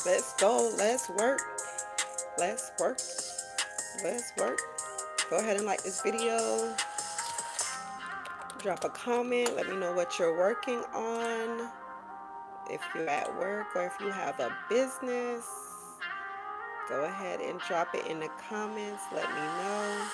Let's go. Let's work. Let's work. Let's work. Go ahead and like this video. Drop a comment. Let me know what you're working on. If you're at work or if you have a business, go ahead and drop it in the comments. Let me know.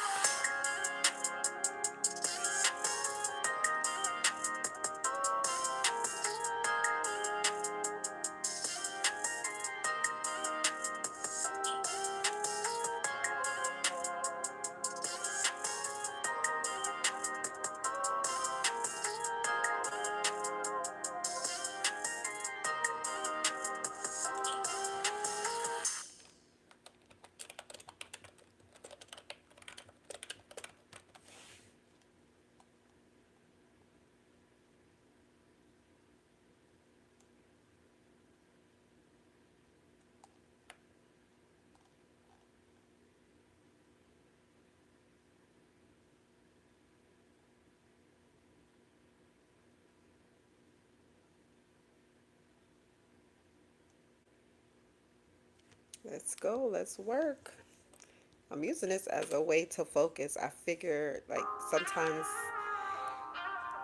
Let's go. Let's work. I'm using this as a way to focus. I figure like sometimes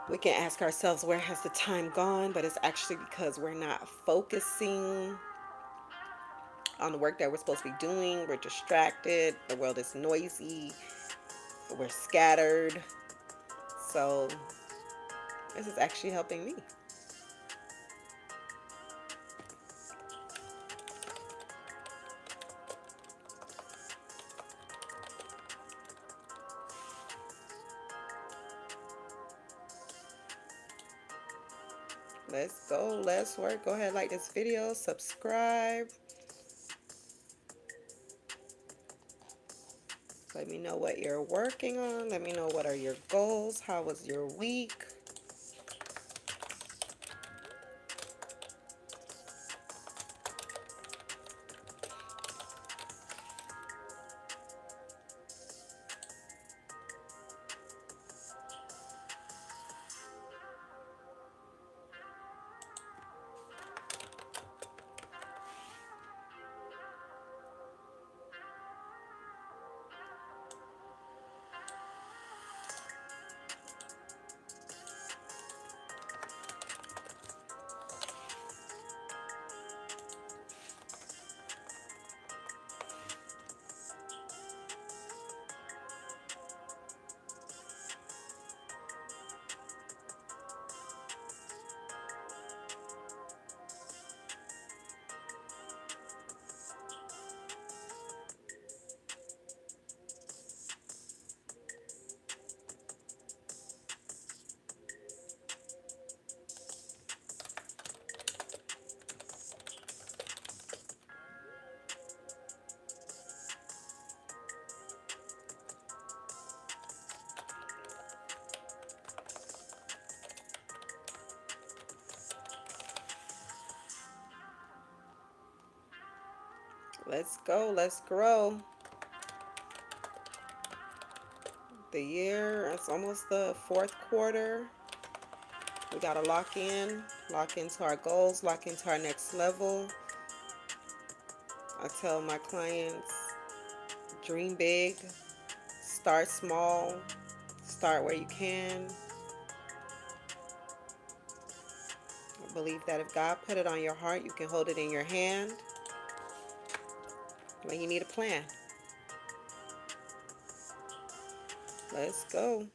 we can ask ourselves, where has the time gone? But it's actually because we're not focusing on the work that we're supposed to be doing. We're distracted. The world is noisy. We're scattered. So this is actually helping me. Let's go. Let's work. Go ahead, like this video, subscribe. Let me know what you're working on. Let me know what are your goals. How was your week? Let's go. Let's grow. The year, it's almost the fourth quarter. We got to lock into our goals, lock into our next level. I tell my clients, dream big, start small, start where you can. I believe that if God put it on your heart, you can hold it in your hand. But you need a plan. Let's go.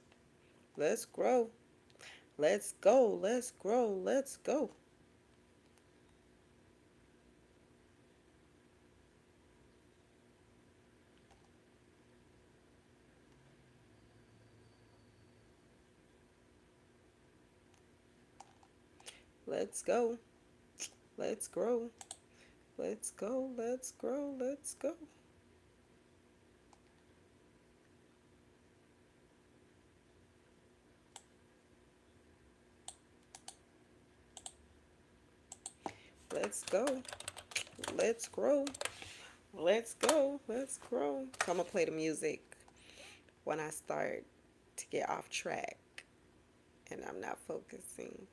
Let's grow. Let's go. Let's grow. Let's go. Let's go. Let's grow. Let's go. Let's grow. Let's go. Let's go. Let's grow. Let's go. Let's grow. So I'm going to play the music when I start to get off track and I'm not focusing.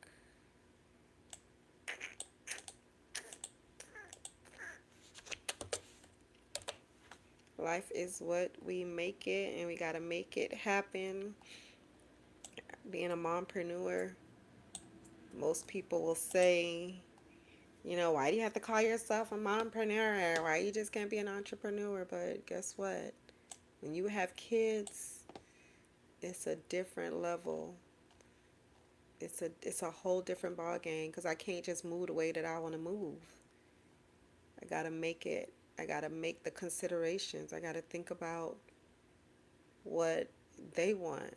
Life is what we make it, and we got to make it happen. Being a mompreneur, most people will say, why do you have to call yourself a mompreneur? Why you just can't be an entrepreneur? But guess what? When you have kids, it's a different level. It's a whole different ball game because I can't just move the way that I want to move. I gotta make it. I gotta make the considerations. I gotta think about what they want,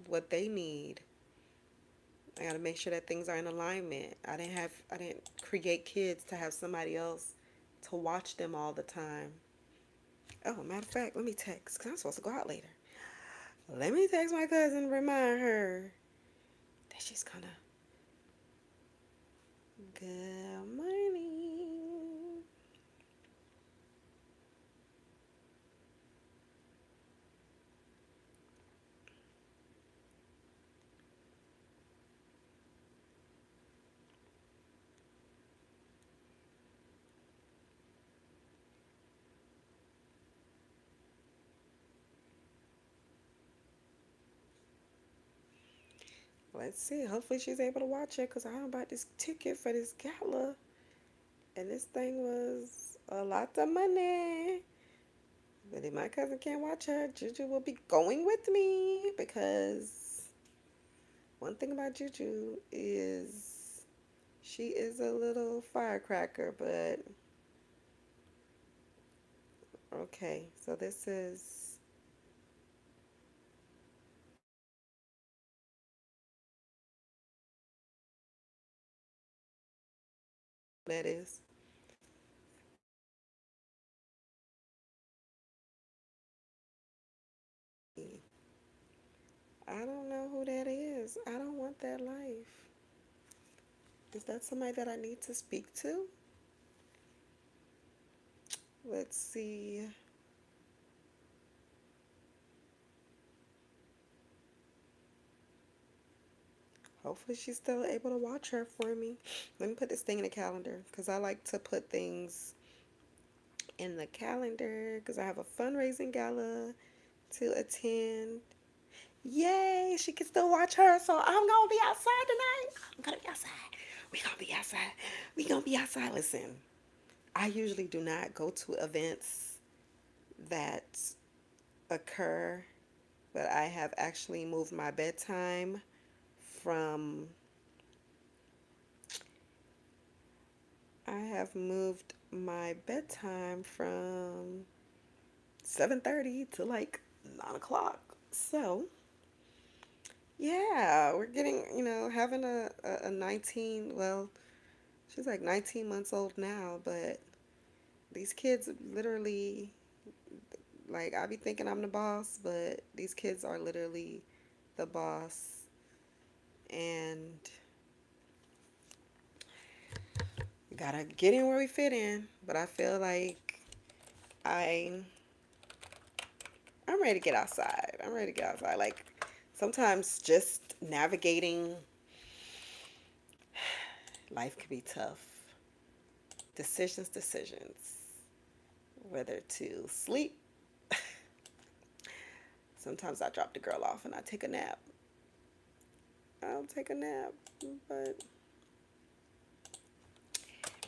what they need. I gotta make sure that things are in alignment. I didn't create kids to have somebody else to watch them all the time. Oh, matter of fact, let me text because I'm supposed to go out later. Let me text my cousin and remind her that she's gonna. Good morning. Let's see. Hopefully she's able to watch it because I bought this ticket for this gala, and this thing was a lot of money. But if my cousin can't watch her, Juju will be going with me because one thing about Juju is she is a little firecracker. But okay, so this is that is. I don't know who that is. I don't want that life. Is that somebody that I need to speak to? Let's see. Hopefully she's still able to watch her for me. Let me put this thing in the calendar because I like to put things in the calendar because I have a fundraising gala to attend. Yay, she can still watch her, so I'm gonna be outside tonight. I'm gonna be outside. We gonna be outside. We gonna be outside. Listen, I usually do not go to events that occur, but I have actually moved my bedtime from I have moved my bedtime from 7:30 to like 9 o'clock. So yeah, we're getting, having a 19, well, she's like 19 months old now, but these kids literally, like, I be thinking I'm the boss, but these kids are literally the boss. And we gotta get in where we fit in. But I feel like I, I'm ready to get outside. I'm ready to get outside. Like, sometimes just navigating life can be tough. Decisions. Whether to sleep. Sometimes I drop the girl off and I take a nap. I'll take a nap, but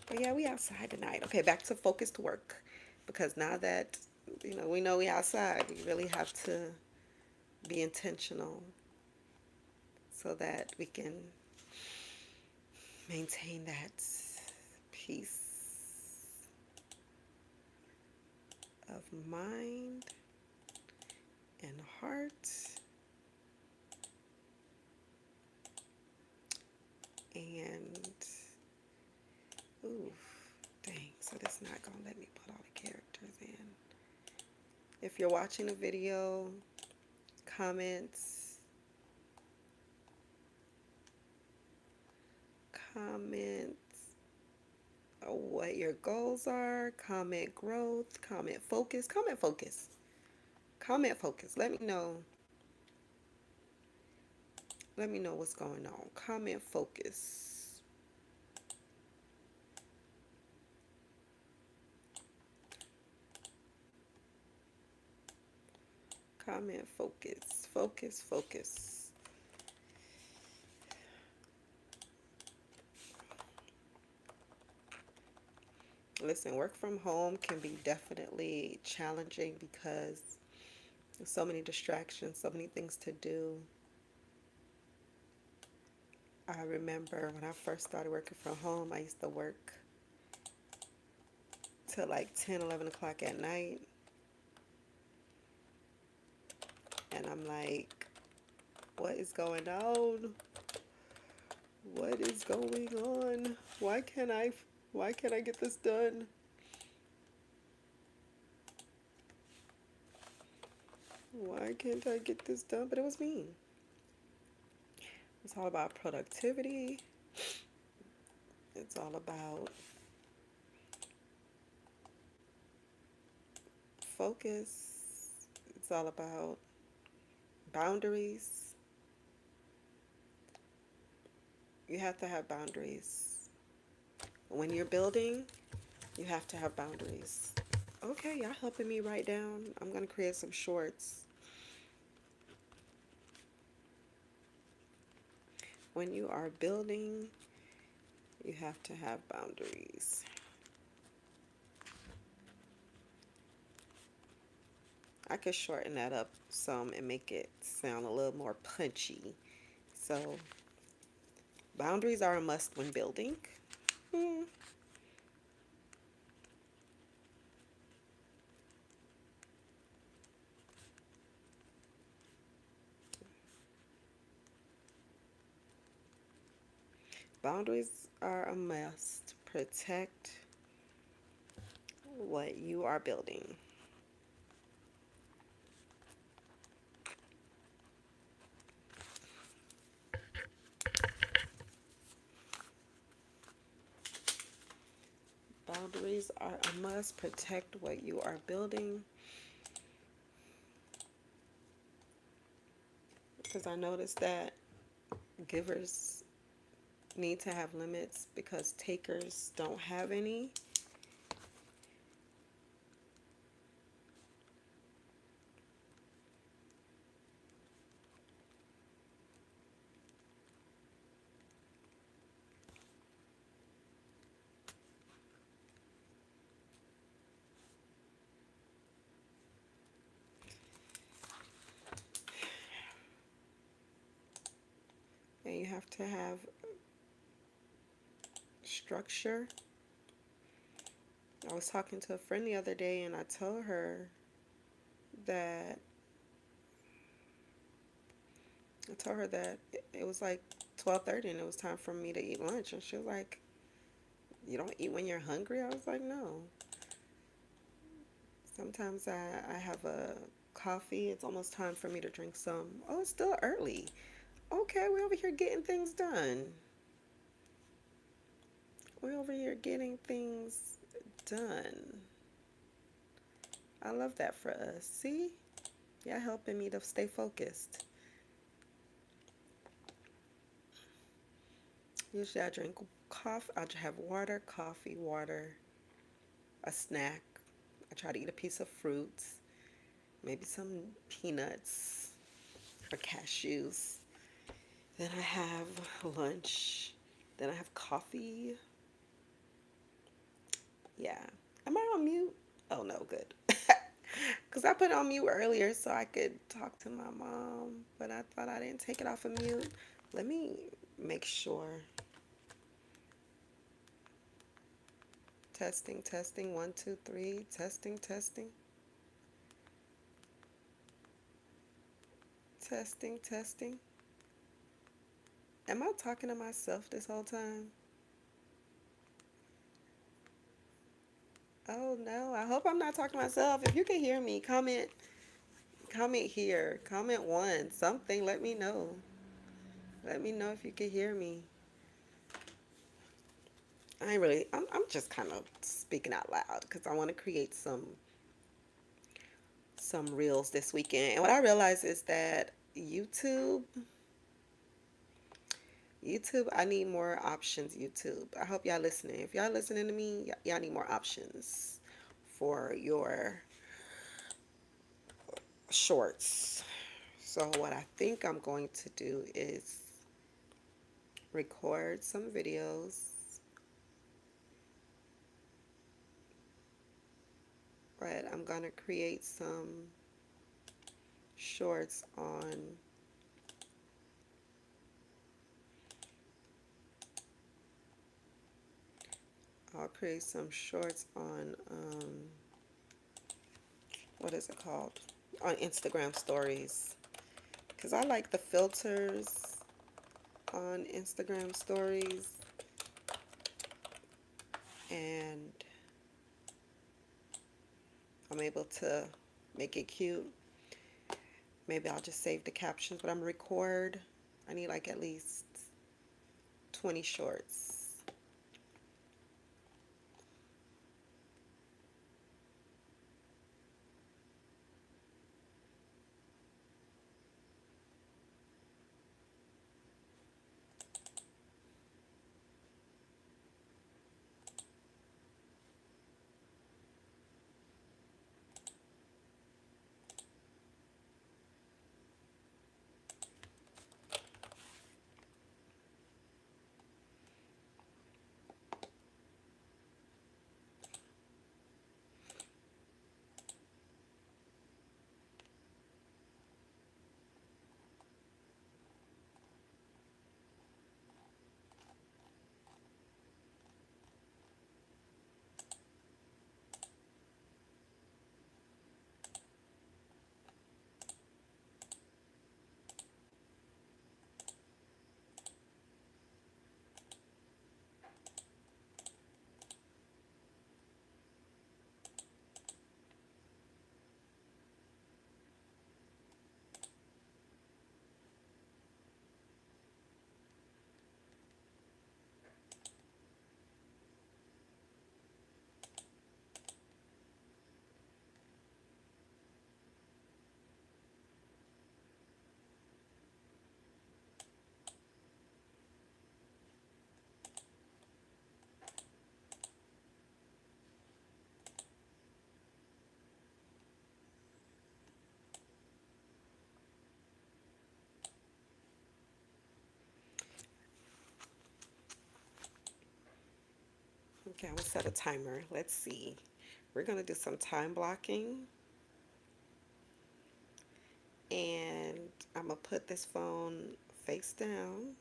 but yeah, we outside tonight. Okay, back to focused work because now that we know we outside, we really have to be intentional so that we can maintain that peace of mind and heart. And ooh, dang, so this not gonna let me put all the characters in. If you're watching the video, comments, comment what your goals are, comment growth, comment focus, comment focus. Let me know what's going on. Comment focus. comment focus, focus, focus. Listen, work from home can be definitely challenging because there's so many distractions, so many things to do. I remember when I first started working from home, I used to work till like 10, 11 o'clock at night. And I'm like, what is going on? What is going on? Why can't I get this done? Why can't I get this done? But it was me. It's all about productivity. It's all about focus. It's all about boundaries. You have to have boundaries. When you're building, you have to have boundaries. Okay, y'all helping me write down. I'm going to create some shorts. When you are building, you have to have boundaries. I could shorten that up some and make it sound a little more punchy. So, boundaries are a must when building. Hmm. Boundaries are a must. Protect what you are building. Boundaries are a must. Protect what you are building. Because I noticed that givers need to have limits because takers don't have any. And you have to have structure. I was talking to a friend the other day and I told her that it was like 12:30 and it was time for me to eat lunch, and she was like, "You don't eat when you're hungry?" I was like, "No. Sometimes I have a coffee. It's almost time for me to drink some." "Oh, it's still early." "Okay, we're over here getting things done. We're over here getting things done." I love that for us. See? Y'all helping me to stay focused. Usually I drink coffee. I have water, coffee, water, a snack. I try to eat a piece of fruit, maybe some peanuts or cashews. Then I have lunch. Then I have coffee. Yeah. Am I on mute? Oh no, good. Because I put it on mute earlier so I could talk to my mom, but I thought I didn't take it off of mute. Let me make sure. Testing, testing, one, two, three. Testing, testing, testing, testing. Am I talking to myself this whole time? Oh no, I hope I'm not talking to myself. If you can hear me, comment here. Comment one, something, let me know. Let me know if you can hear me. I'm just kind of speaking out loud because I want to create some reels this weekend. And what I realize is that YouTube, I need more options. YouTube, I hope y'all listening. If y'all listening to me, y'all need more options for your shorts. So what I think I'm going to do is record some videos, but I'm going to create some shorts on I'll create some shorts on what is it called? On Instagram stories. Because I like the filters on Instagram stories, and I'm able to make it cute. Maybe I'll just save the captions, but I'm gonna record. I need like at least 20 shorts. Okay, I'm gonna set a timer. Let's see. We're gonna do some time blocking, and I'm gonna put this phone face down.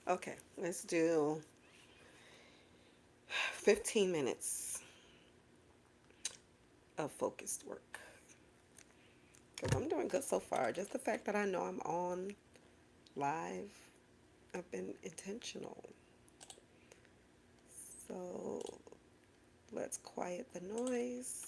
Okay, let's do 15 minutes of focused work. Because I'm doing good so far. Just the fact that I know I'm on live, I've been intentional. So let's quiet the noise.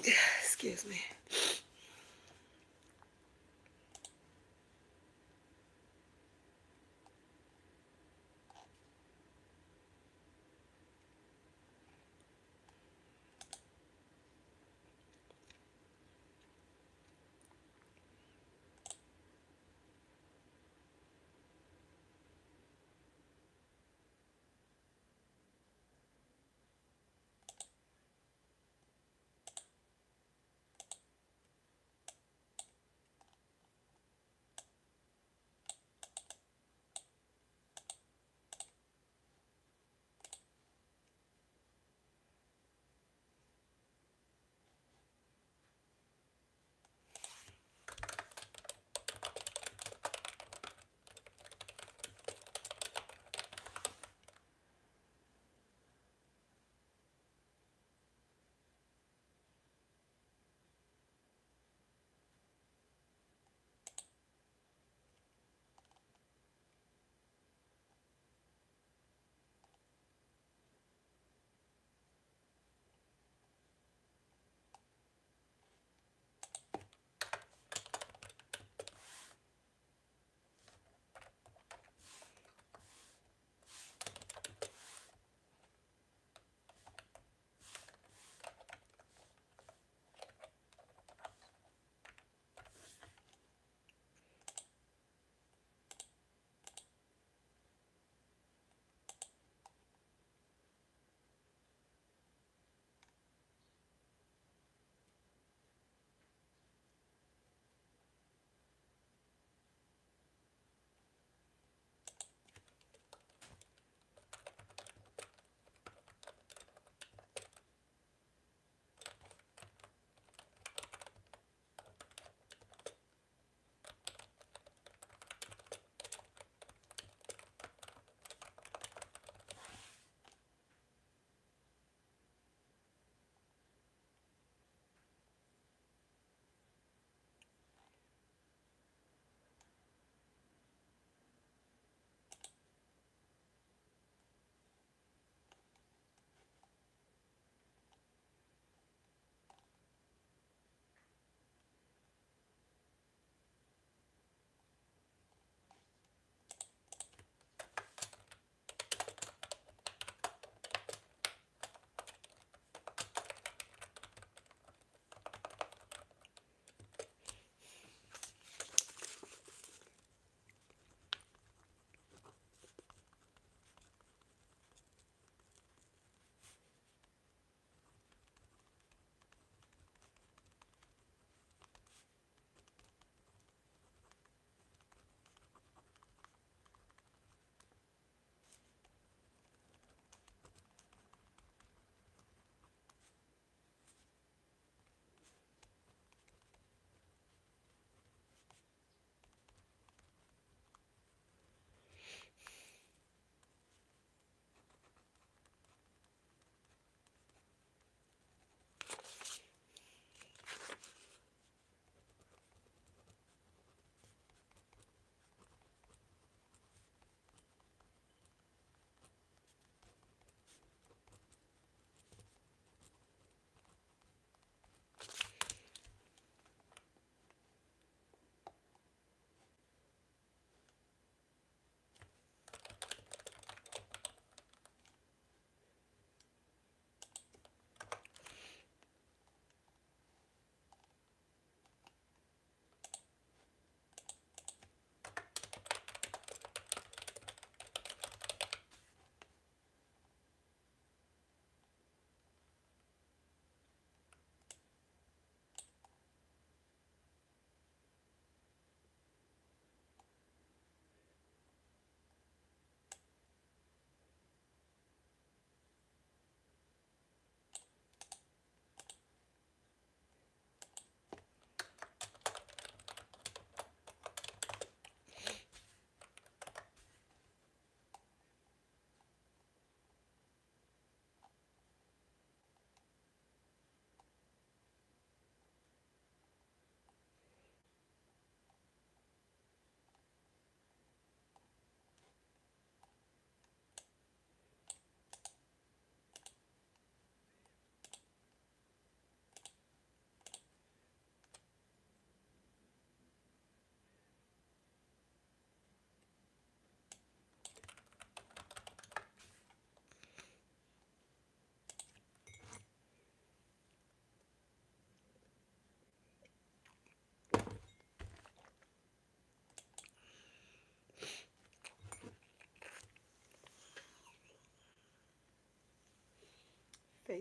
Excuse me.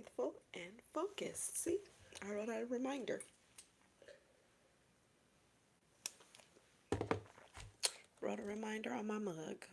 faithful and focused. See, I wrote a reminder. Wrote a reminder on my mug.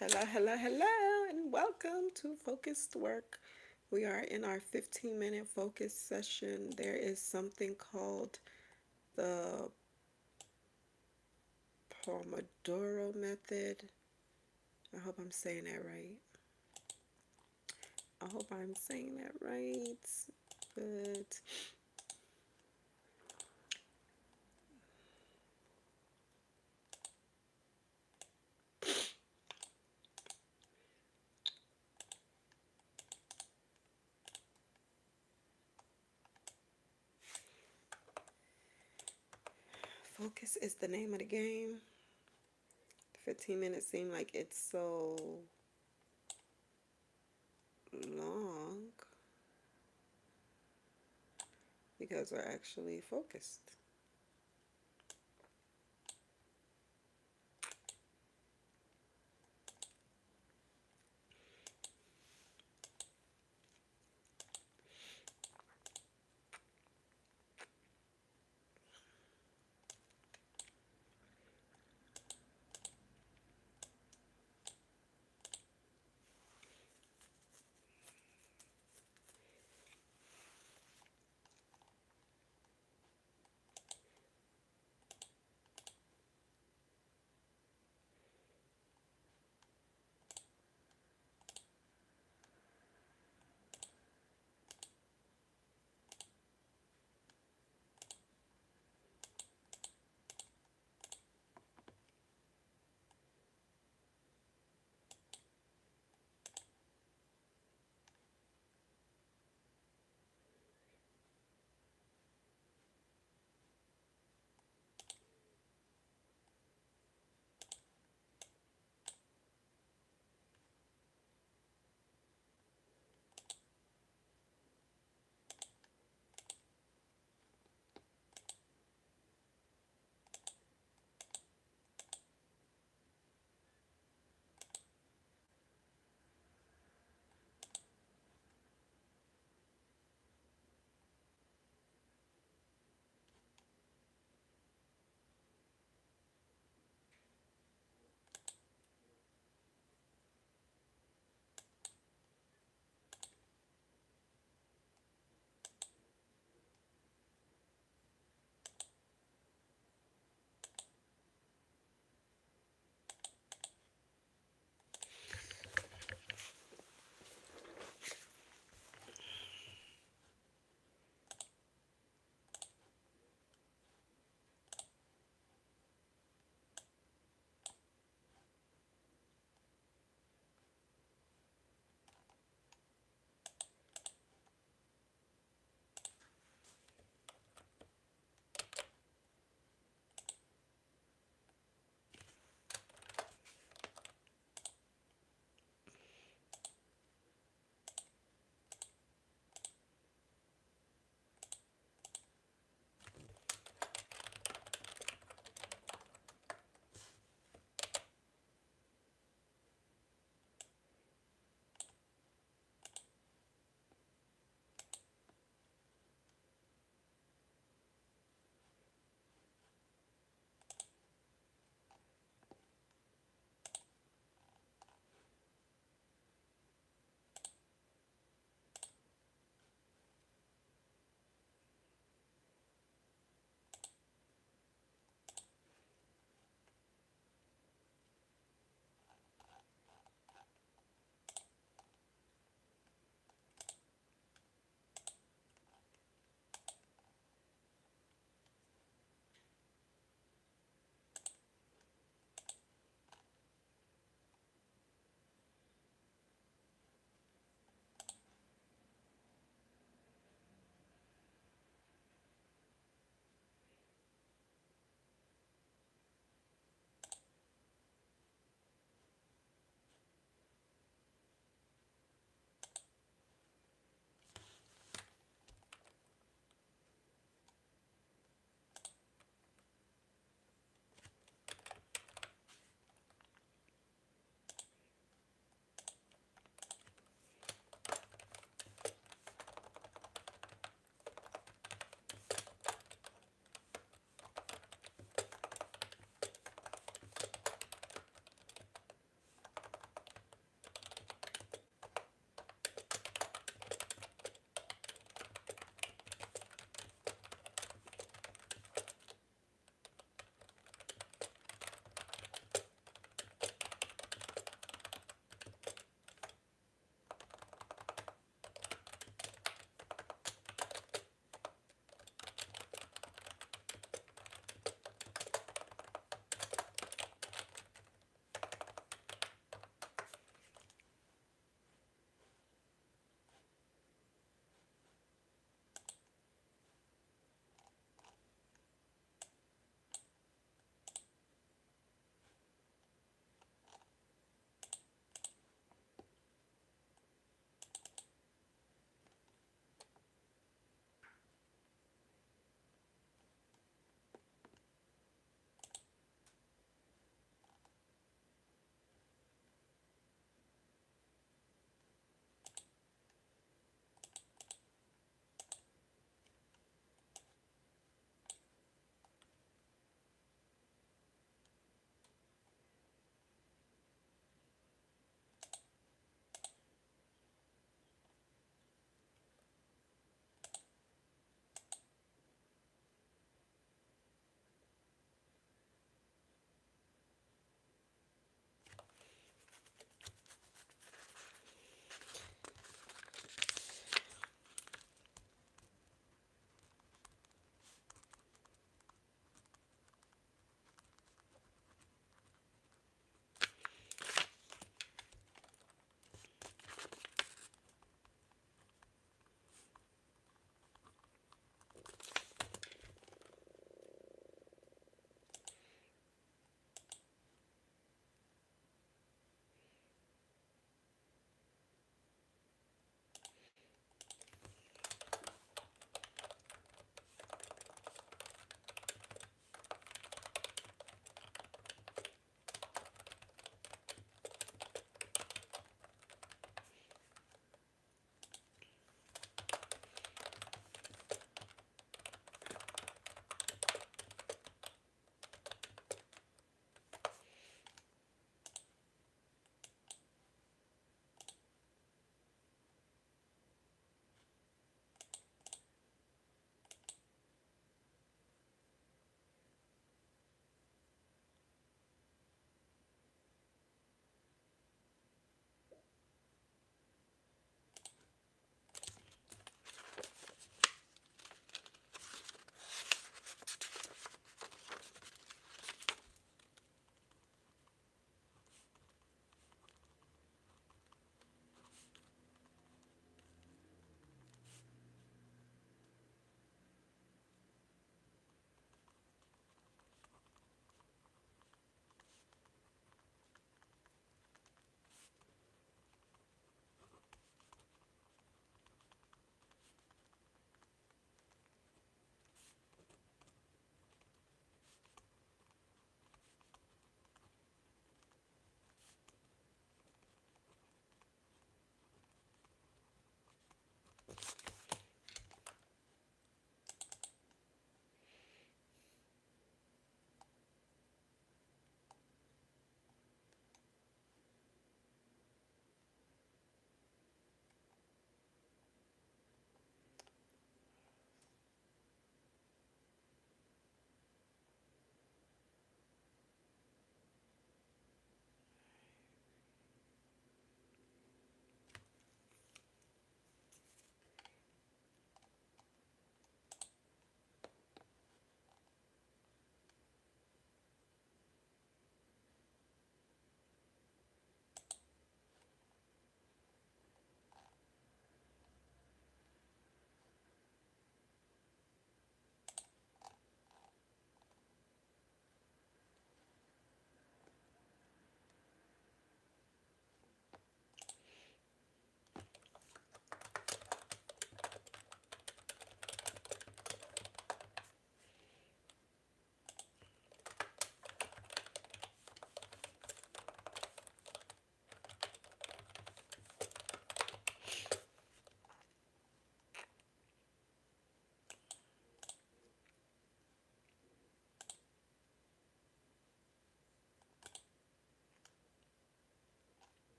Hello, hello, hello, and welcome to Focused Work. We are in our 15-minute focus session. There is something called the Pomodoro method. I hope I'm saying that right. I hope I'm saying that right. But focus is the name of the game. 15 minutes seem like it's so long because we're actually focused.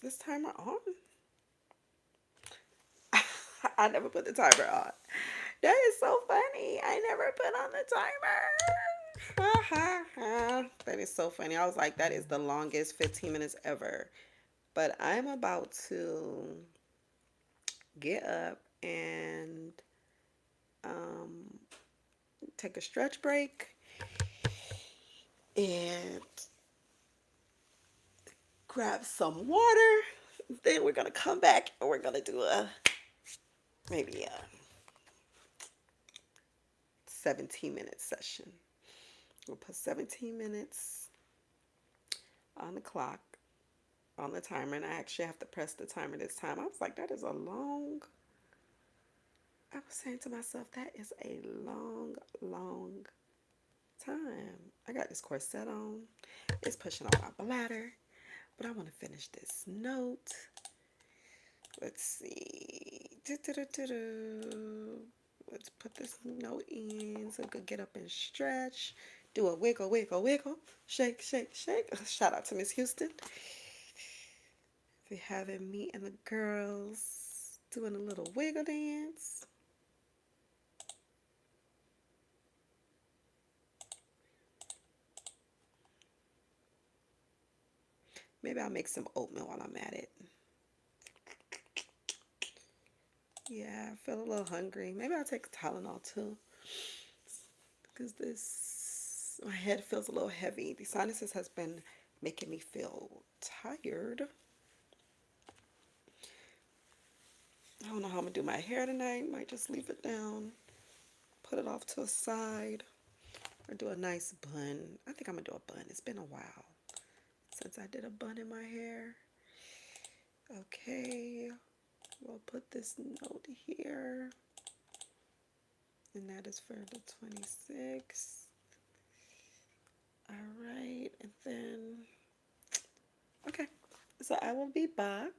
this timer on? I never put the timer on. That is so funny. I never put on the timer. That is so funny. I was like, that is the longest 15 minutes ever. But I'm about to get up and um, take a stretch break and grab some water. Then we're gonna come back and we're gonna do maybe a 17-minute session. We'll put 17 minutes on the clock, on the timer, and I actually have to press the timer this time. I was like, that is a long. I was saying to myself, that is a long, long time. I got this corset on. It's pushing on my bladder, but I want to finish this note. Let's see. Let's put this note in so I could get up and stretch. Do a wiggle, wiggle, wiggle. Shake, shake, shake. Shout out to Miss Houston. If you're having me and the girls doing a little wiggle dance. Maybe I'll make some oatmeal while I'm at it. Yeah, I feel a little hungry. Maybe I'll take Tylenol too. Because my head feels a little heavy. The sinuses has been making me feel tired. I don't know how I'm going to do my hair tonight. Might just leave it down, put it off to a side, or do a nice bun. I think I'm going to do a bun. It's been a while since I did a bun in my hair. Okay, we'll put this note here. And that is for the 26th. All right, and then, okay, so I will be back.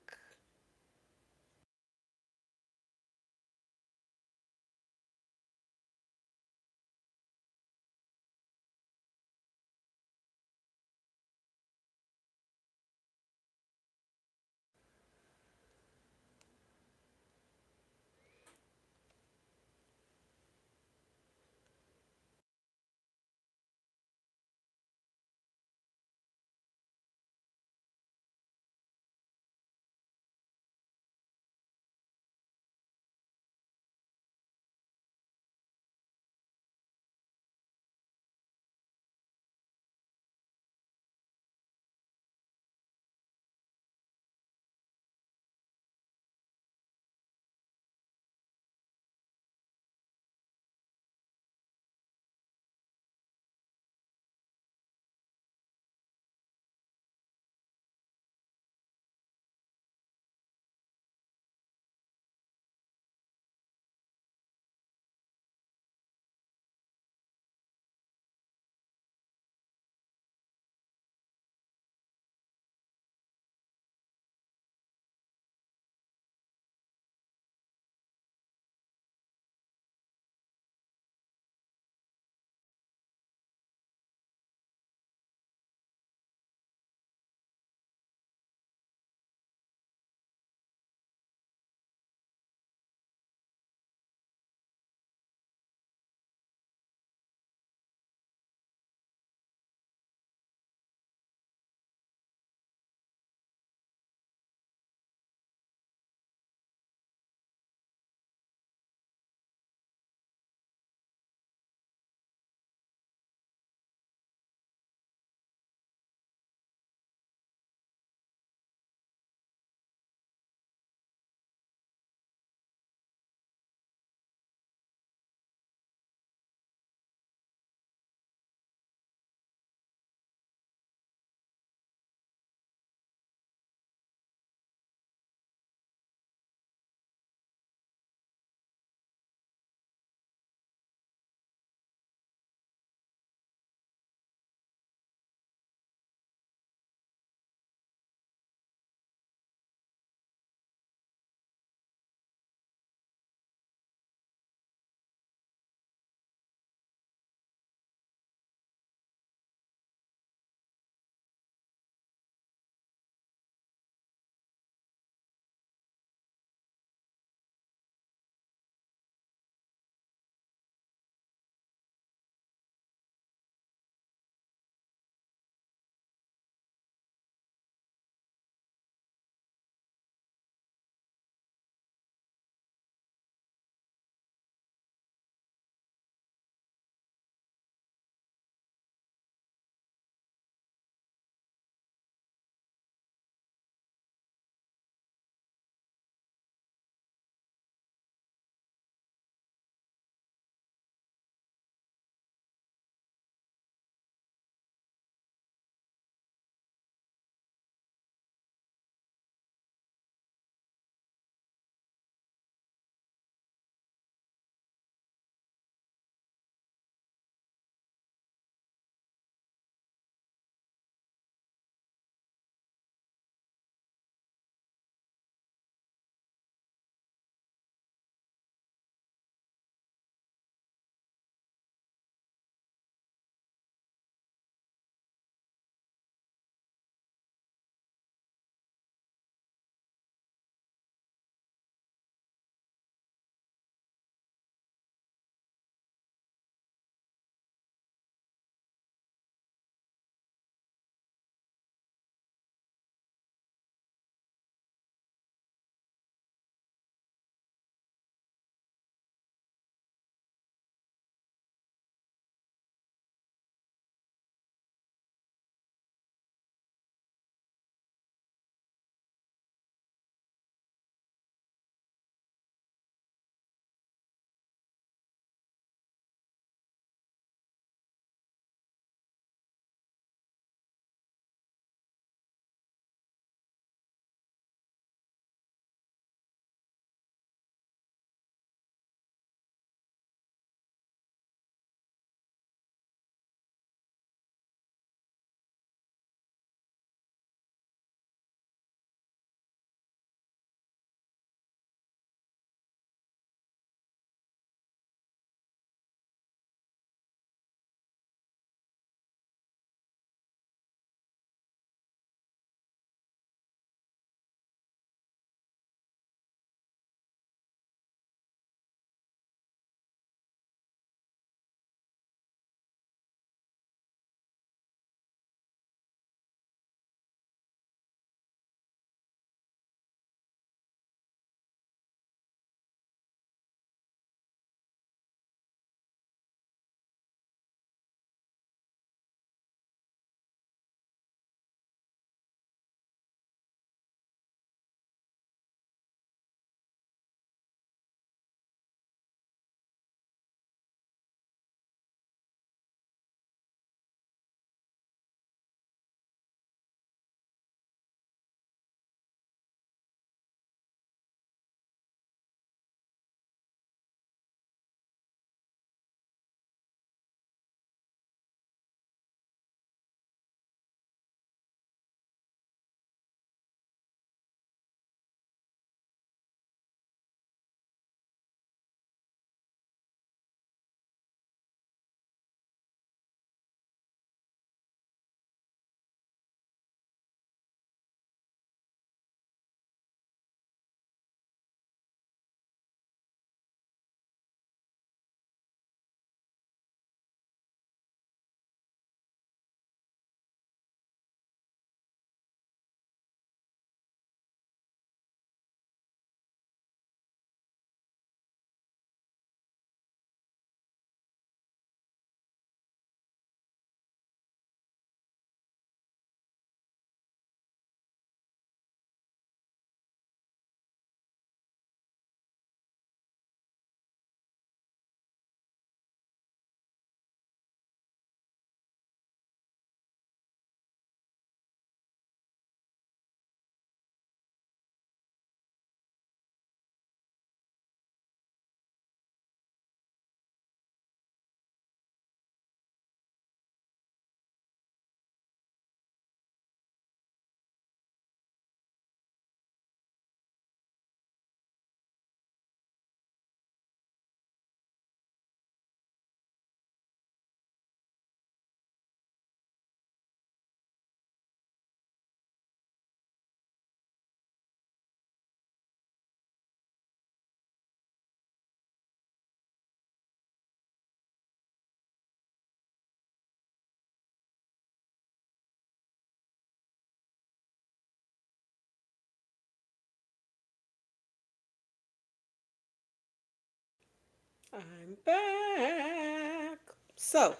I'm back. So,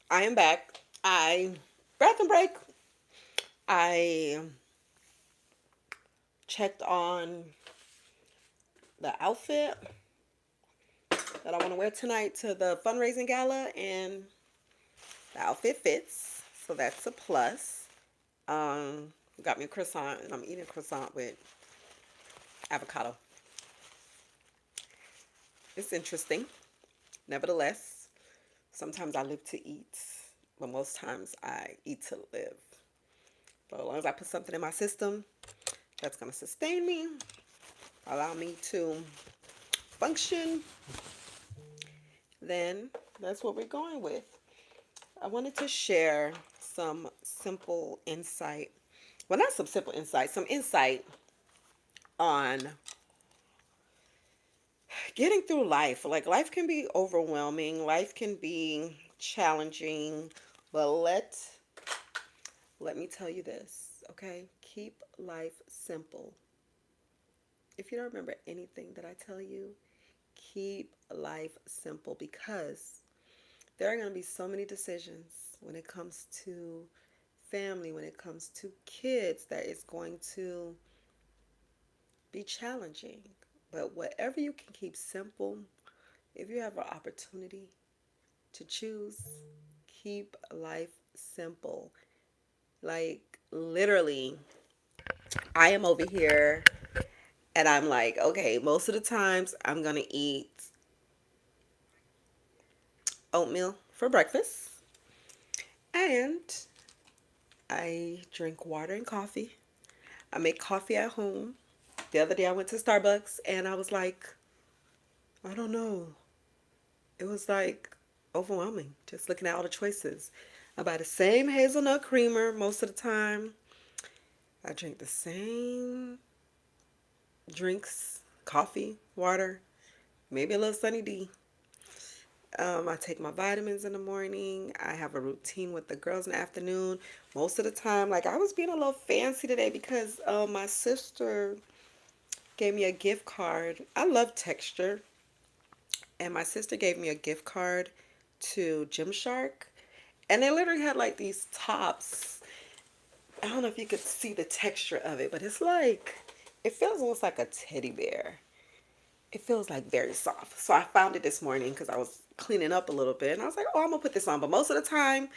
I am back. Bathroom break. I checked on the outfit that I want to wear tonight to the fundraising gala, and the outfit fits. So, that's a plus. Um, got me a croissant, and I'm eating a croissant with avocado. It's interesting. Nevertheless, sometimes I live to eat, but most times I eat to live. So as long as I put something in my system that's going to sustain me, allow me to function, then that's what we're going with. I wanted to share some simple insight. Well, not some simple insight, some insight on getting through life. Like, life can be overwhelming, life can be challenging, but let me tell you this, okay? Keep life simple. If you don't remember anything that I tell you, keep life simple, because there are going to be so many decisions when it comes to family, when it comes to kids, that is going to be challenging. But whatever you can keep simple, if you have an opportunity to choose, keep life simple. Like, literally, I am over here and I'm like, okay, most of the times I'm going to eat oatmeal for breakfast, and I drink water and coffee. I make coffee at home. The other day I went to Starbucks and I was like, I don't know. It was like overwhelming just looking at all the choices. I buy the same hazelnut creamer most of the time. I drink the same drinks, coffee, water, maybe a little Sunny D. I take my vitamins in the morning. I have a routine with the girls in the afternoon. Most of the time, like, I was being a little fancy today because my sister gave me a gift card. I love texture, and my sister gave me a gift card to Gymshark, and they literally had like these tops. I don't know if you could see the texture of it, but it's like, it feels almost like a teddy bear. It feels like very soft. So I found it this morning because I was cleaning up a little bit, and I was like, oh, I'm gonna put this on. But most of the time,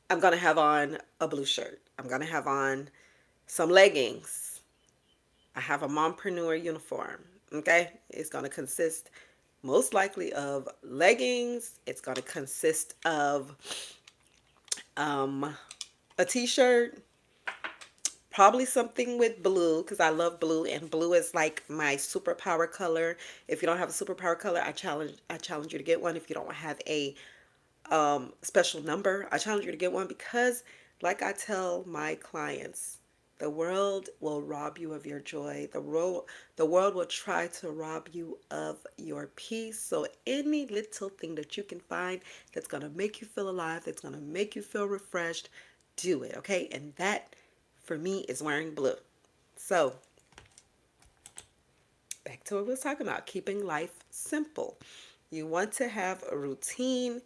I'm gonna have on a blue shirt. I'm gonna have on some leggings. I have a mompreneur uniform. Okay, it's gonna consist most likely of leggings. It's gonna consist of um, a t-shirt, probably something with blue, because I love blue, and blue is like my superpower color. If you don't have a superpower color, I challenge you to get one. If you don't have a special number, I challenge you to get one, because like I tell my clients, the world will rob you of your joy. The world will try to rob you of your peace. So any little thing that you can find that's going to make you feel alive, that's going to make you feel refreshed, do it, okay? And that, for me, is wearing blue. So back to what we was talking about, keeping life simple. You want to have a routine.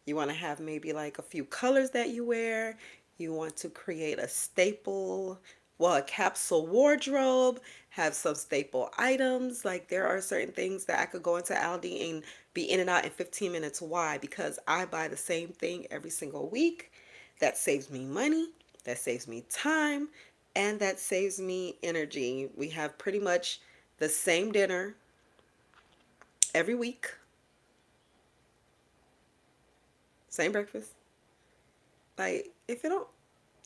You want to have maybe like a few colors that you wear. You want to create a staple, well, a capsule wardrobe, have some staple items. Like, there are certain things that I could go into Aldi and be in and out in 15 minutes. Why? Because I buy the same thing every single week. That saves me money, that saves me time, and that saves me energy. We have pretty much the same dinner every week, same breakfast. Like, if you don't,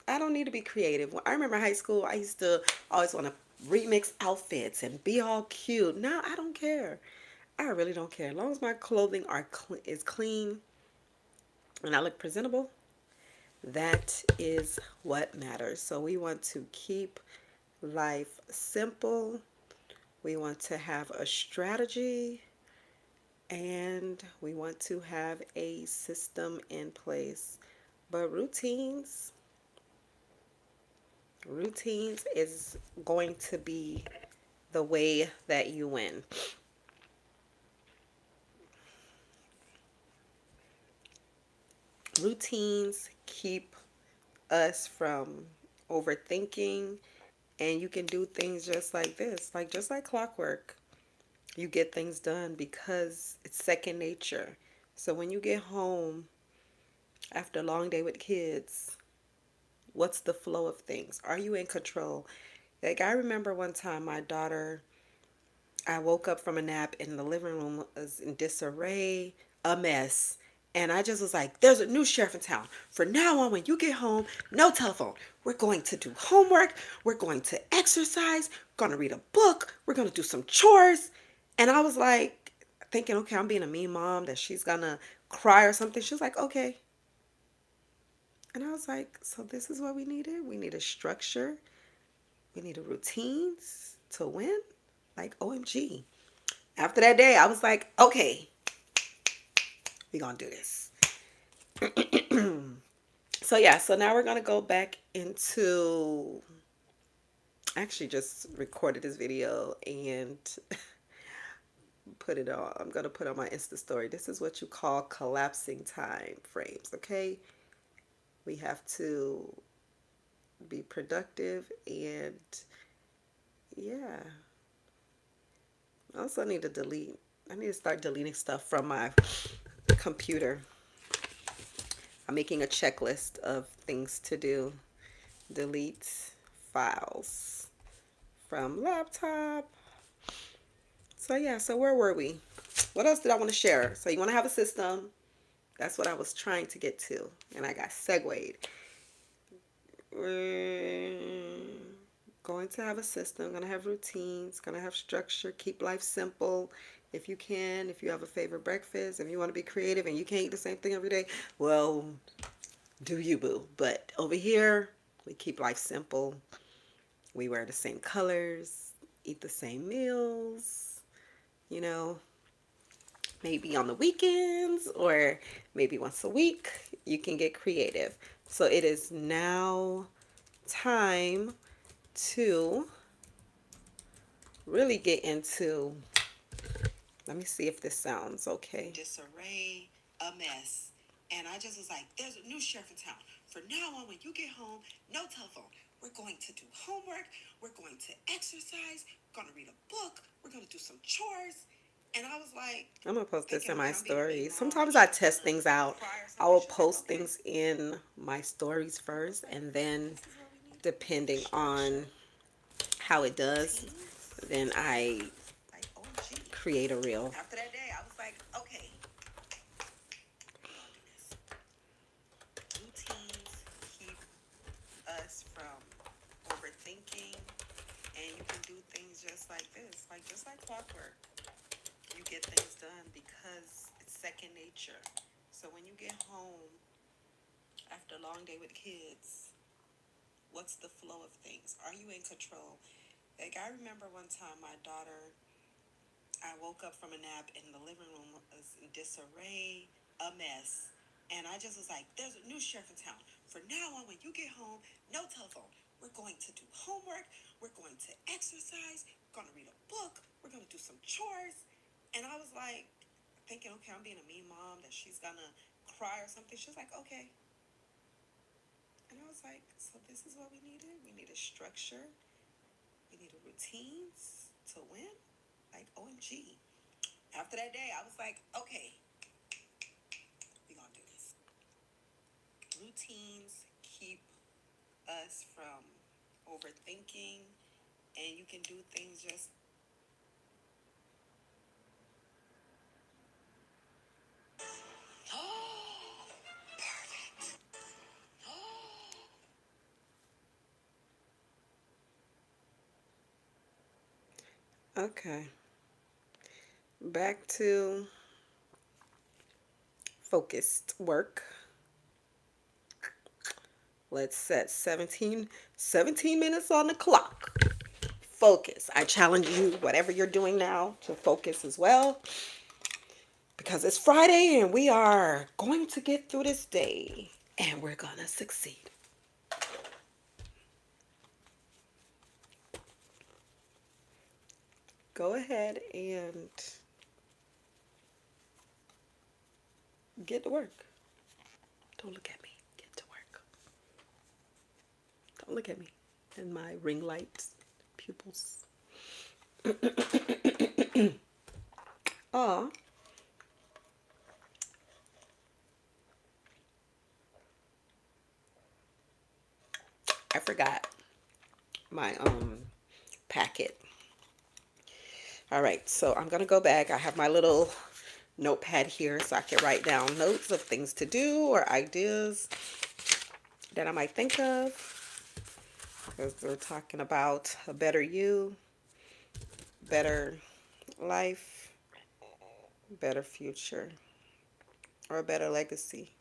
I don't need to be creative. When I remember high school, I used to always want to remix outfits and be all cute. Now I don't care. I really don't care. As long as my clothing is clean and I look presentable, that is what matters. So we want to keep life simple. We want to have a strategy, and we want to have a system in place. But routines is going to be the way that you win. Routines keep us from overthinking, and you can do things just like this, like just like clockwork. You get things done because it's second nature. So when you get home after a long day with kids, what's the flow of things? Are you in control? Like I remember one time my daughter, I woke up from a nap and the living room was in disarray, a mess. And I just was like, there's a new sheriff in town. For now on, when you get home, no telephone. We're going to do homework. We're going to exercise. We're going to read a book. We're going to do some chores. And I was like, thinking, okay, I'm being a mean mom that she's going to cry or something. She was like, okay. And I was like, so this is what we needed? We needed structure. We needed routines to win. Like, OMG. After that day, I was like, okay, we're going to do this. So, yeah, so now we're going to go back into. I actually just recorded this video and put it on. I'm going to put on my Insta story. This is what you call collapsing time frames, okay? We have to be productive and, yeah. I also need to delete. I need to start deleting stuff from my computer. I'm making a checklist of things to do. Delete files from laptop. So yeah, so where were we? What else did I want to share? So you want to have a system. That's what I was trying to get to. And I got segued. We're going to have a system, going to have routines, going to have structure, keep life simple. If you can, if you have a favorite breakfast, if you want to be creative and you can't eat the same thing every day, well, do you, boo. But over here, we keep life simple. We wear the same colors, eat the same meals, you know, maybe on the weekends or maybe once a week, you can get creative. So it is now time to really get into, let me see if this sounds okay. Disarray, a mess. And I just was like, there's a new sheriff in town. For now on, when you get home, no telephone. We're going to do homework. We're going to exercise. We're going to read a book. We're going to do some chores. And I was like, I'm going to post this in my stories. Sometimes I test things out. I will post things in my stories first, and then depending on how it does, then I create a reel. After that day, I was like, okay, we're gonna do this. Routines keep us from overthinking, and you can do things just like this, like just like clockwork. You get things done because it's second nature. So when you get home after a long day with kids, what's the flow of things? Are you in control? Like I remember one time my daughter, I woke up from a nap and the living room was in disarray, a mess. And I just was like, there's a new sheriff in town. For now on, when you get home, no telephone. We're going to do homework. We're going to exercise. We're going to read a book. We're going to do some chores. And I was like, thinking, okay, I'm being a mean mom that she's going to cry or something. She was like, okay. And I was like, so this is what we needed? We needed structure. We needed routines to win? Like, OMG. After that day, I was like, okay, we're going to do this. Routines keep us from overthinking, and you can do things just. Okay, back to focused work. Let's set 17 minutes on the clock. Focus. I challenge you, whatever you're doing now, to focus as well. Because it's Friday and we are going to get through this day and we're going to succeed. Go ahead and get to work. Don't look at me. Get to work. Don't look at me. And my ring light pupils. Oh, I forgot my packet. All right, so I'm gonna go back. I have my little notepad here so I can write down notes of things to do or ideas that I might think of. Because we're talking about a better you, better life, better future, or a better legacy.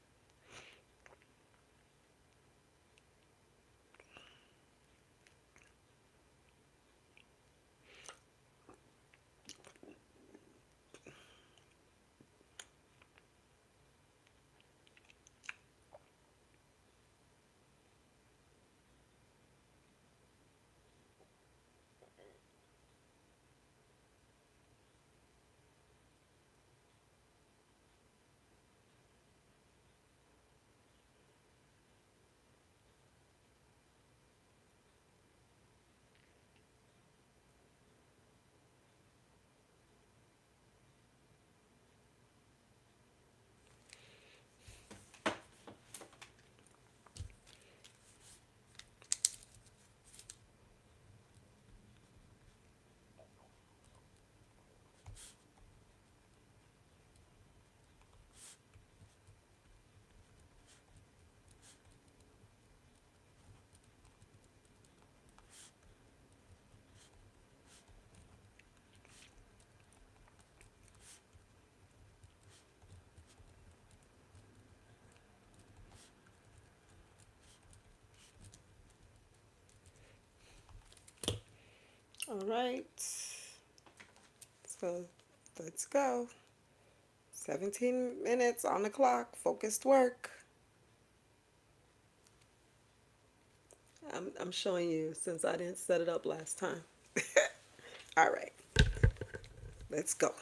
All right, so let's go. 17 minutes on the clock, focused work. I'm showing you since I didn't set it up last time. All right, let's go.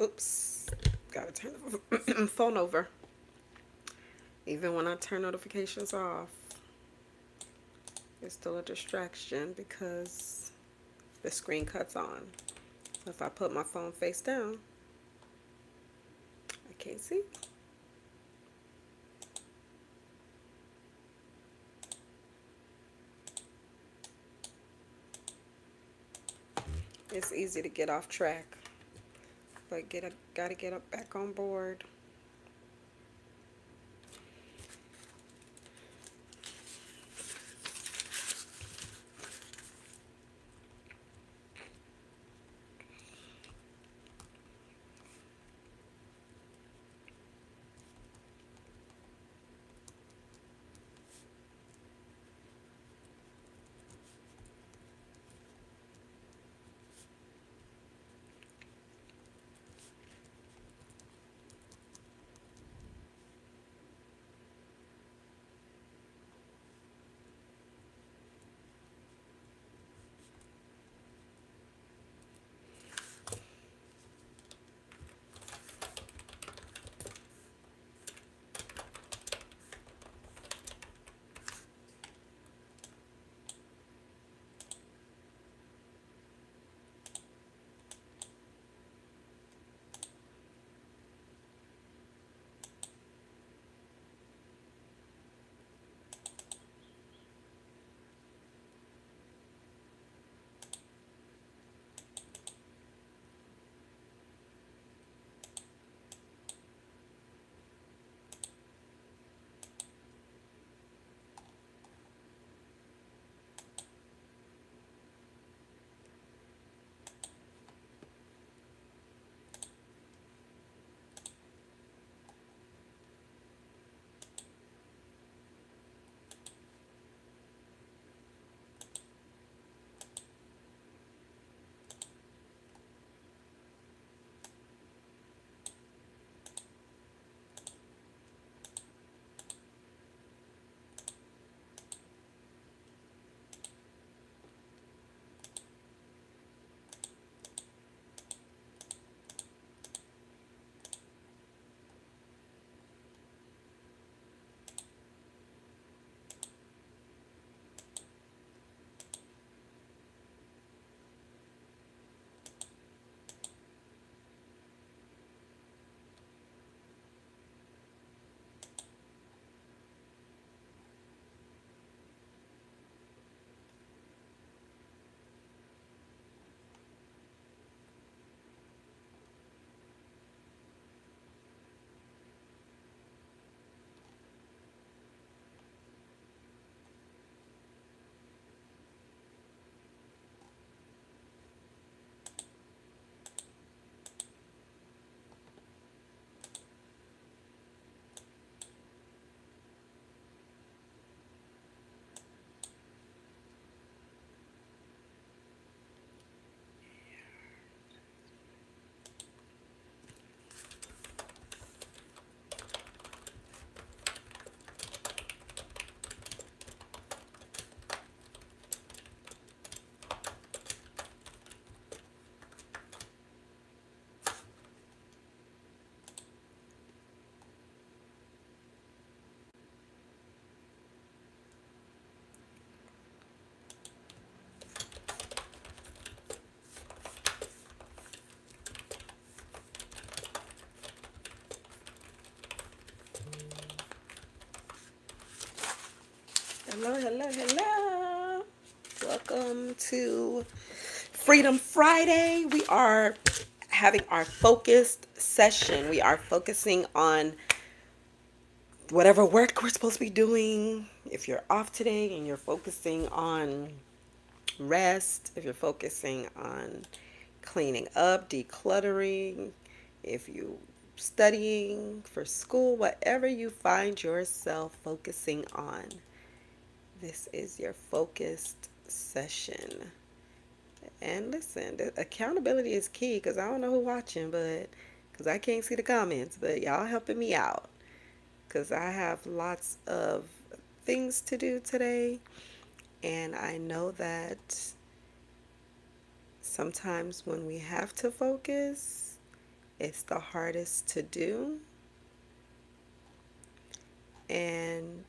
Oops. Gotta turn the phone over. Even when I turn notifications off, it's still a distraction because the screen cuts on. So if I put my phone face down, I can't see. It's easy to get off track, but gotta get up back on board. Hello, hello, hello. Welcome to Freedom Friday. We are having our focused session. We are focusing on whatever work we're supposed to be doing. If you're off today and you're focusing on rest, if you're focusing on cleaning up, decluttering, if you studying for school, whatever you find yourself focusing on, this is your focused session. And listen, the accountability is key because I don't know who's watching, but because I can't see the comments, but y'all helping me out because I have lots of things to do today. And I know that sometimes when we have to focus, It's the hardest to do, and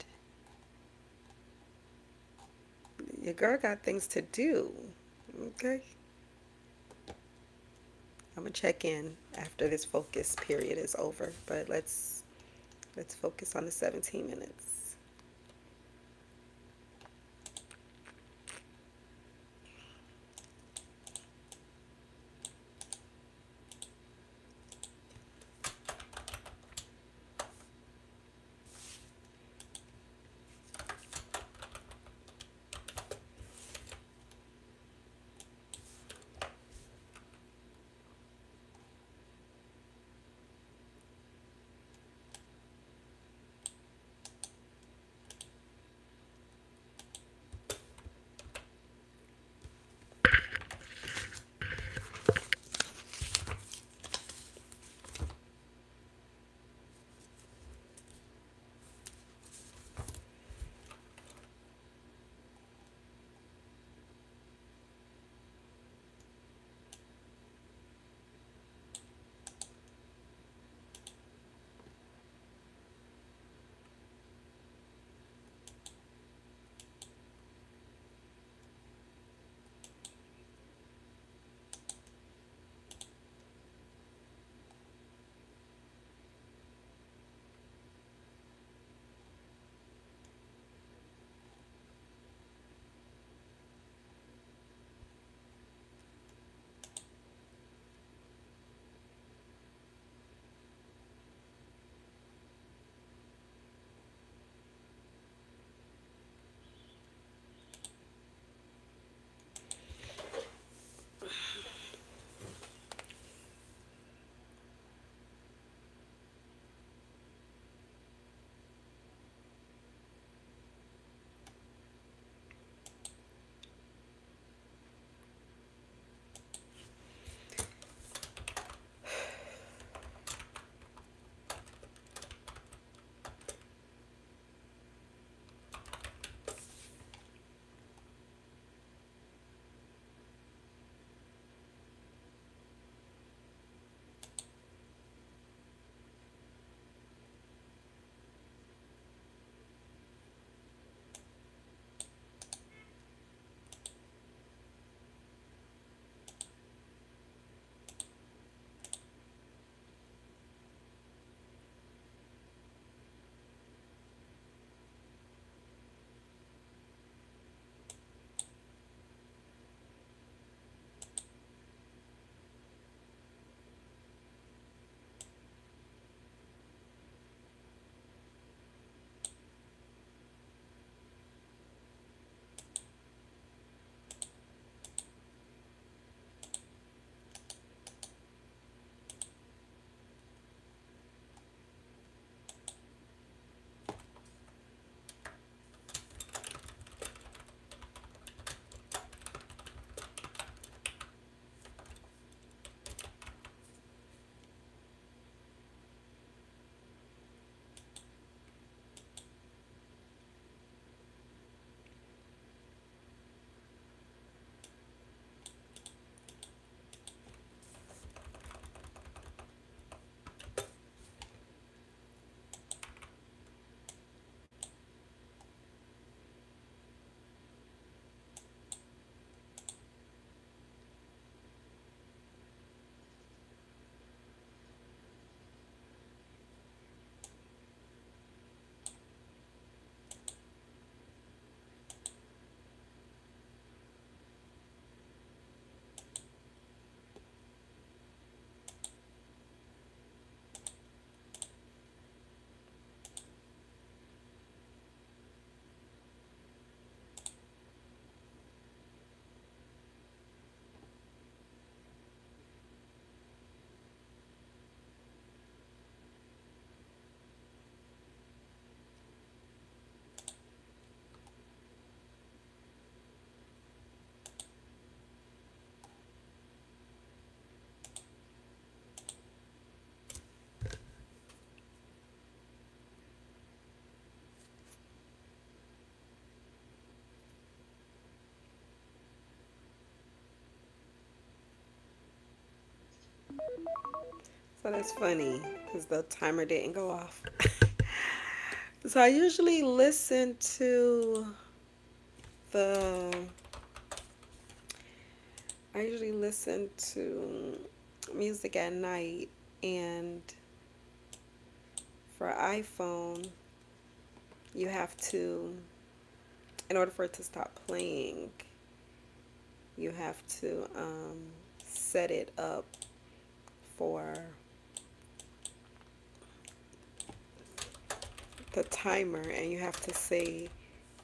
your girl got things to do. Okay. I'm gonna check in after this focus period is over, but let's focus on the 17 minutes. So that's funny because the timer didn't go off. So I usually listen to the I usually listen to music at night, and for iPhone, you have to, in order for it to stop playing, you have to set it up for the timer, and you have to say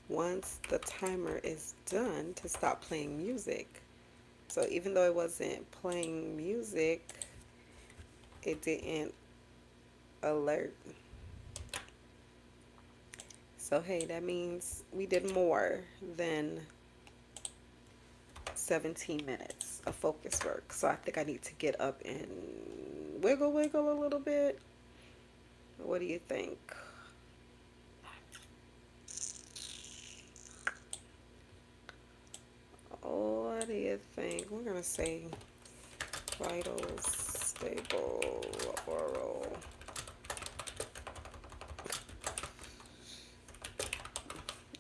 once the timer is done to stop playing music. So even though it wasn't playing music, it didn't alert. So hey, that means we did more than 17 minutes of focus work. So I think I need to get up and wiggle a little bit. What do you think? What do you think? We're gonna say vitals, stable, oral.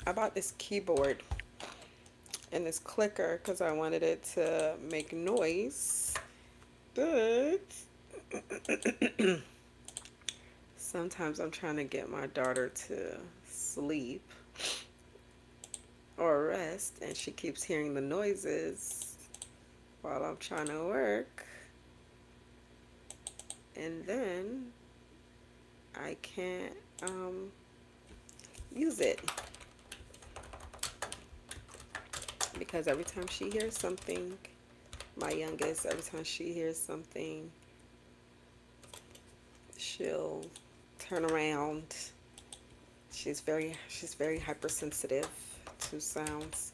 I bought this keyboard and this clicker because I wanted it to make noise. But sometimes I'm trying to get my daughter to sleep or rest, and she keeps hearing the noises while I'm trying to work. And then I can't use it because every time she hears something, my youngest, every time she hears something, she'll turn around. She's very hypersensitive to sounds.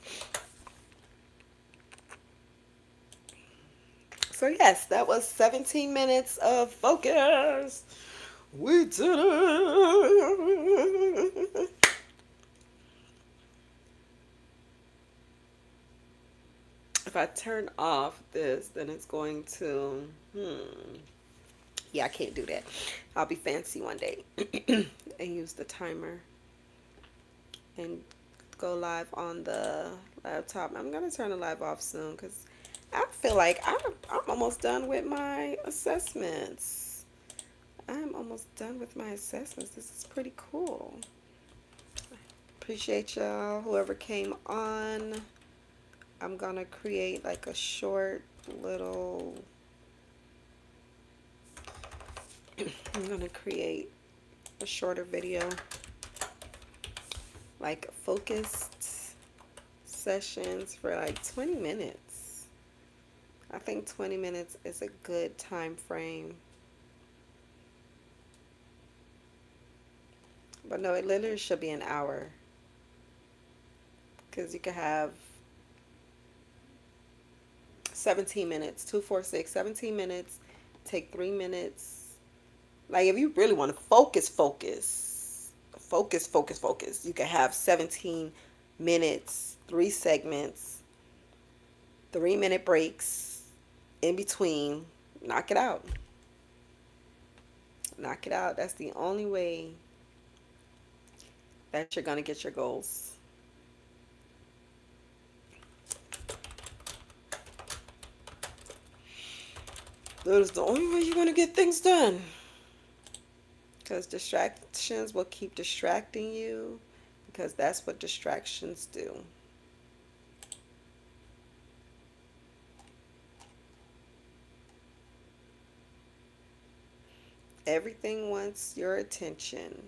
So yes, that was 17 minutes of focus. We did it. If I turn off this, then it's going to yeah, I can't do that. I'll be fancy one day and use the timer and go live on the laptop. I'm gonna turn the live off soon because I feel like I'm almost done with my assessments. I'm almost done with my assessments. This is pretty cool. Appreciate y'all, whoever came on. I'm gonna create like a short little, I'm gonna create a shorter video, like focused sessions for like 20 minutes. I think 20 minutes is a good time frame. But no, it literally should be an hour. Because you could have 17 minutes, 2, 4, 6, 17 minutes, take 3 minutes. Like if you really want to focus, you can have 17 minutes, 3 segments, 3-minute breaks in between. Knock it out. Knock it out. That's the only way that you're going to get your goals. That is the only way you're going to get things done. Because distractions will keep distracting you, because that's what distractions do. Everything wants your attention.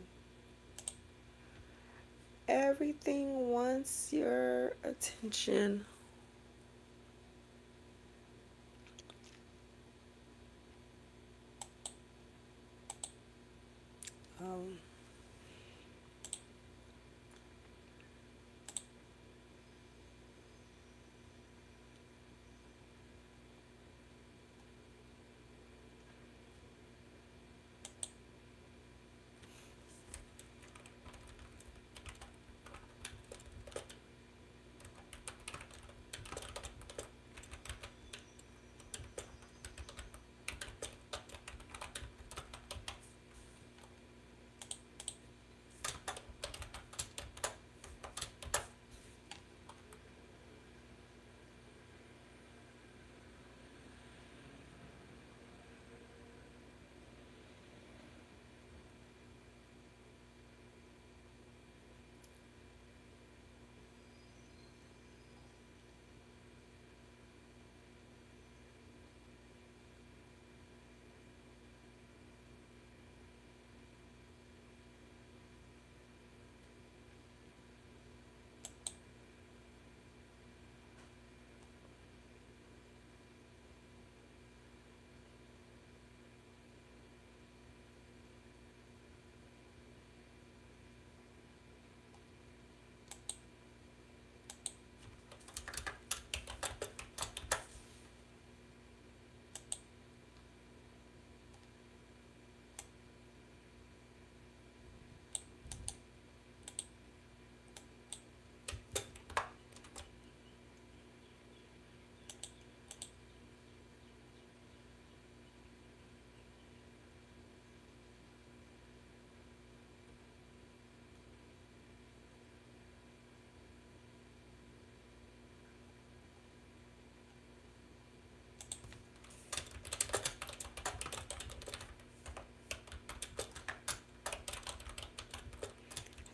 Everything wants your attention. Um,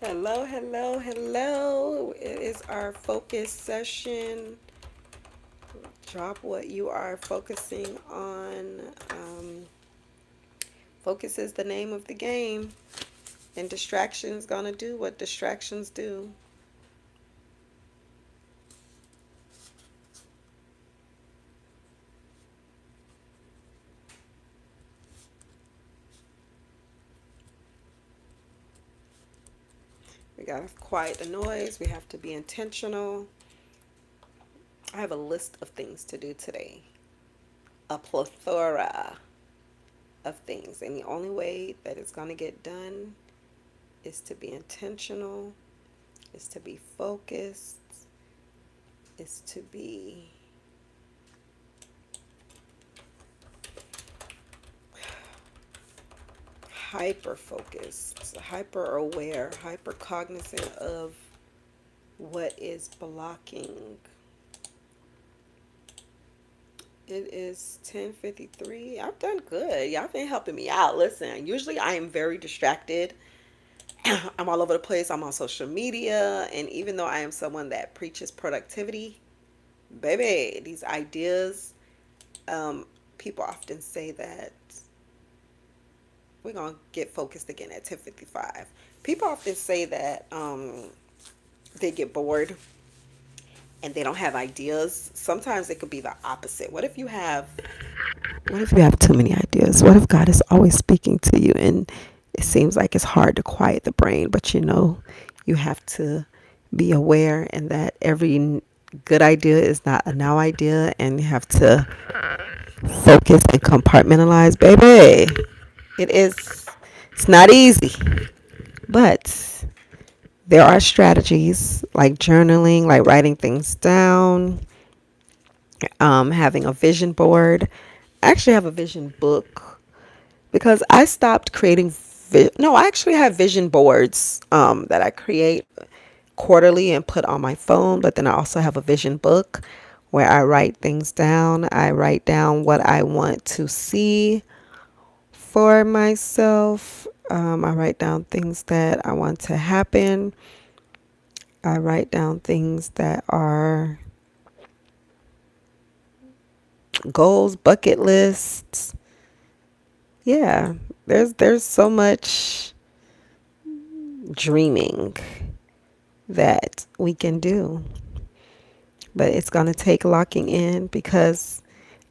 Hello, hello, hello. It is our focus session. Drop what you are focusing on. Focus is the name of the game, and distractions gonna do what distractions do. We gotta quiet the noise. We have to be intentional. I have a list of things to do today. A plethora of things. And the only way that it's gonna get done is to be intentional, is to be focused, is to be hyper focused, hyper aware, hyper cognizant of what is blocking. It is 10:53. I've done good. Y'all been helping me out. Listen, usually I am very distracted. I'm all over the place. I'm on social media, and even though I am someone that preaches productivity, baby, these ideas, um, people often say that we're gonna get focused again at 10:55. People often say that they get bored and they don't have ideas. Sometimes it could be the opposite. What if you have too many ideas? What if God is always speaking to you and it seems like it's hard to quiet the brain, but you have to be aware and that every good idea is not a now idea, and you have to focus and compartmentalize, baby. It's not easy, but there are strategies like journaling, like writing things down, having a vision board. I actually have a vision book because I stopped creating. No, I actually have vision boards that I create quarterly and put on my phone. But then I also have a vision book where I write things down. I write down what I want to see for myself. I write down things that I want to happen. I write down things that are goals, bucket lists. Yeah, there's so much dreaming that we can do, but it's going to take locking in because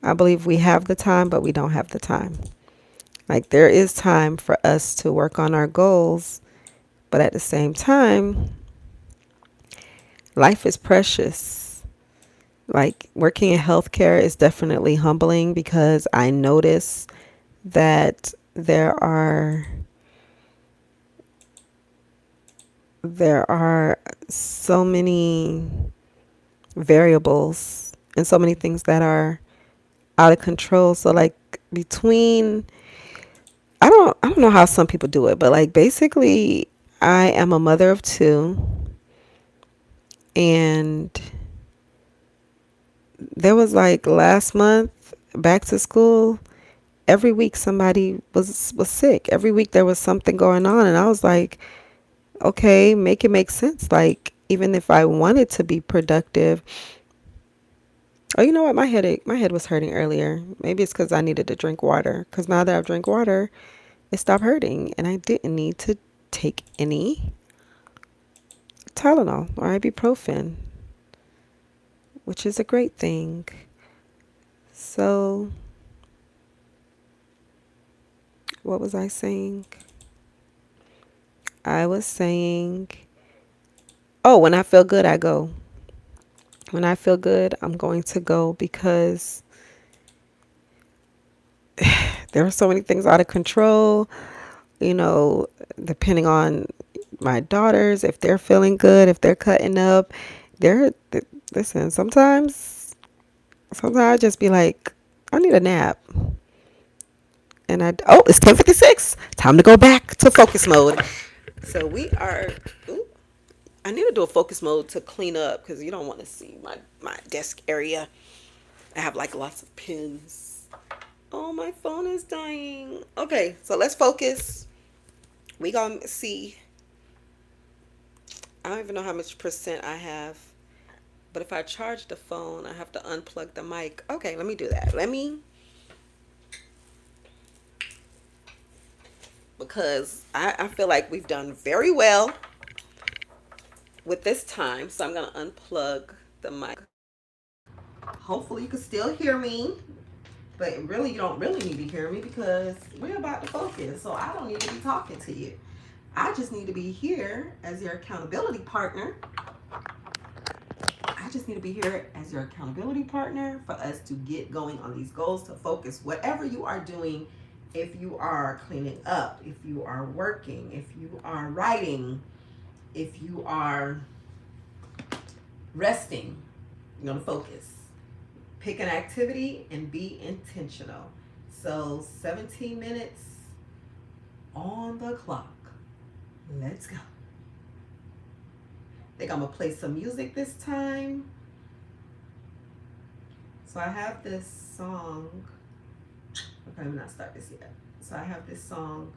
I believe we have the time, but we don't have the time. Like there is time for us to work on our goals, but at the same time, life is precious. Like working in healthcare is definitely humbling because I notice that there are so many variables and so many things that are out of control. So like between I don't know how some people do it, but like basically I am a mother of two, and there was like last month back to school, every week somebody was sick. Every week there was something going on, and I was like, okay, make it make sense. Like even if I wanted to be productive, oh, you know what? My head was hurting earlier. Maybe it's because I needed to drink water. Because now that I've drank water, it stopped hurting, and I didn't need to take any Tylenol or ibuprofen, which is a great thing. So, what was I saying? I was saying, oh, when I feel good, I go. When I feel good, I'm going to go because there are so many things out of control, you know, depending on my daughters, if they're feeling good, if they're cutting up. They're, listen, sometimes I just be like, I need a nap. Oh, it's 10:56. Time to go back to focus mode. So we are, ooh, I need to do a focus mode to clean up because you don't want to see my desk area. I have like lots of pins. Oh, my phone is dying. Okay, so let's focus. We gonna see I don't even know how much percent I have. But if I charge the phone, I have to unplug the mic. Okay, let me do that. Because I feel like we've done very well with this time. So I'm going to unplug the mic. Hopefully, you can still hear me. But really, you don't really need to hear me because we're about to focus. So I don't need to be talking to you. I just need to be here as your accountability partner. I just need to be here as your accountability partner for us to get going on these goals, to focus whatever you are doing. If you are cleaning up, if you are working, if you are writing, if you are resting, you're going to focus. Pick an activity and be intentional. So 17 minutes on the clock. Let's go. I think I'm going to play some music this time. So I have this song. Okay, I'm not start this yet. So I have this song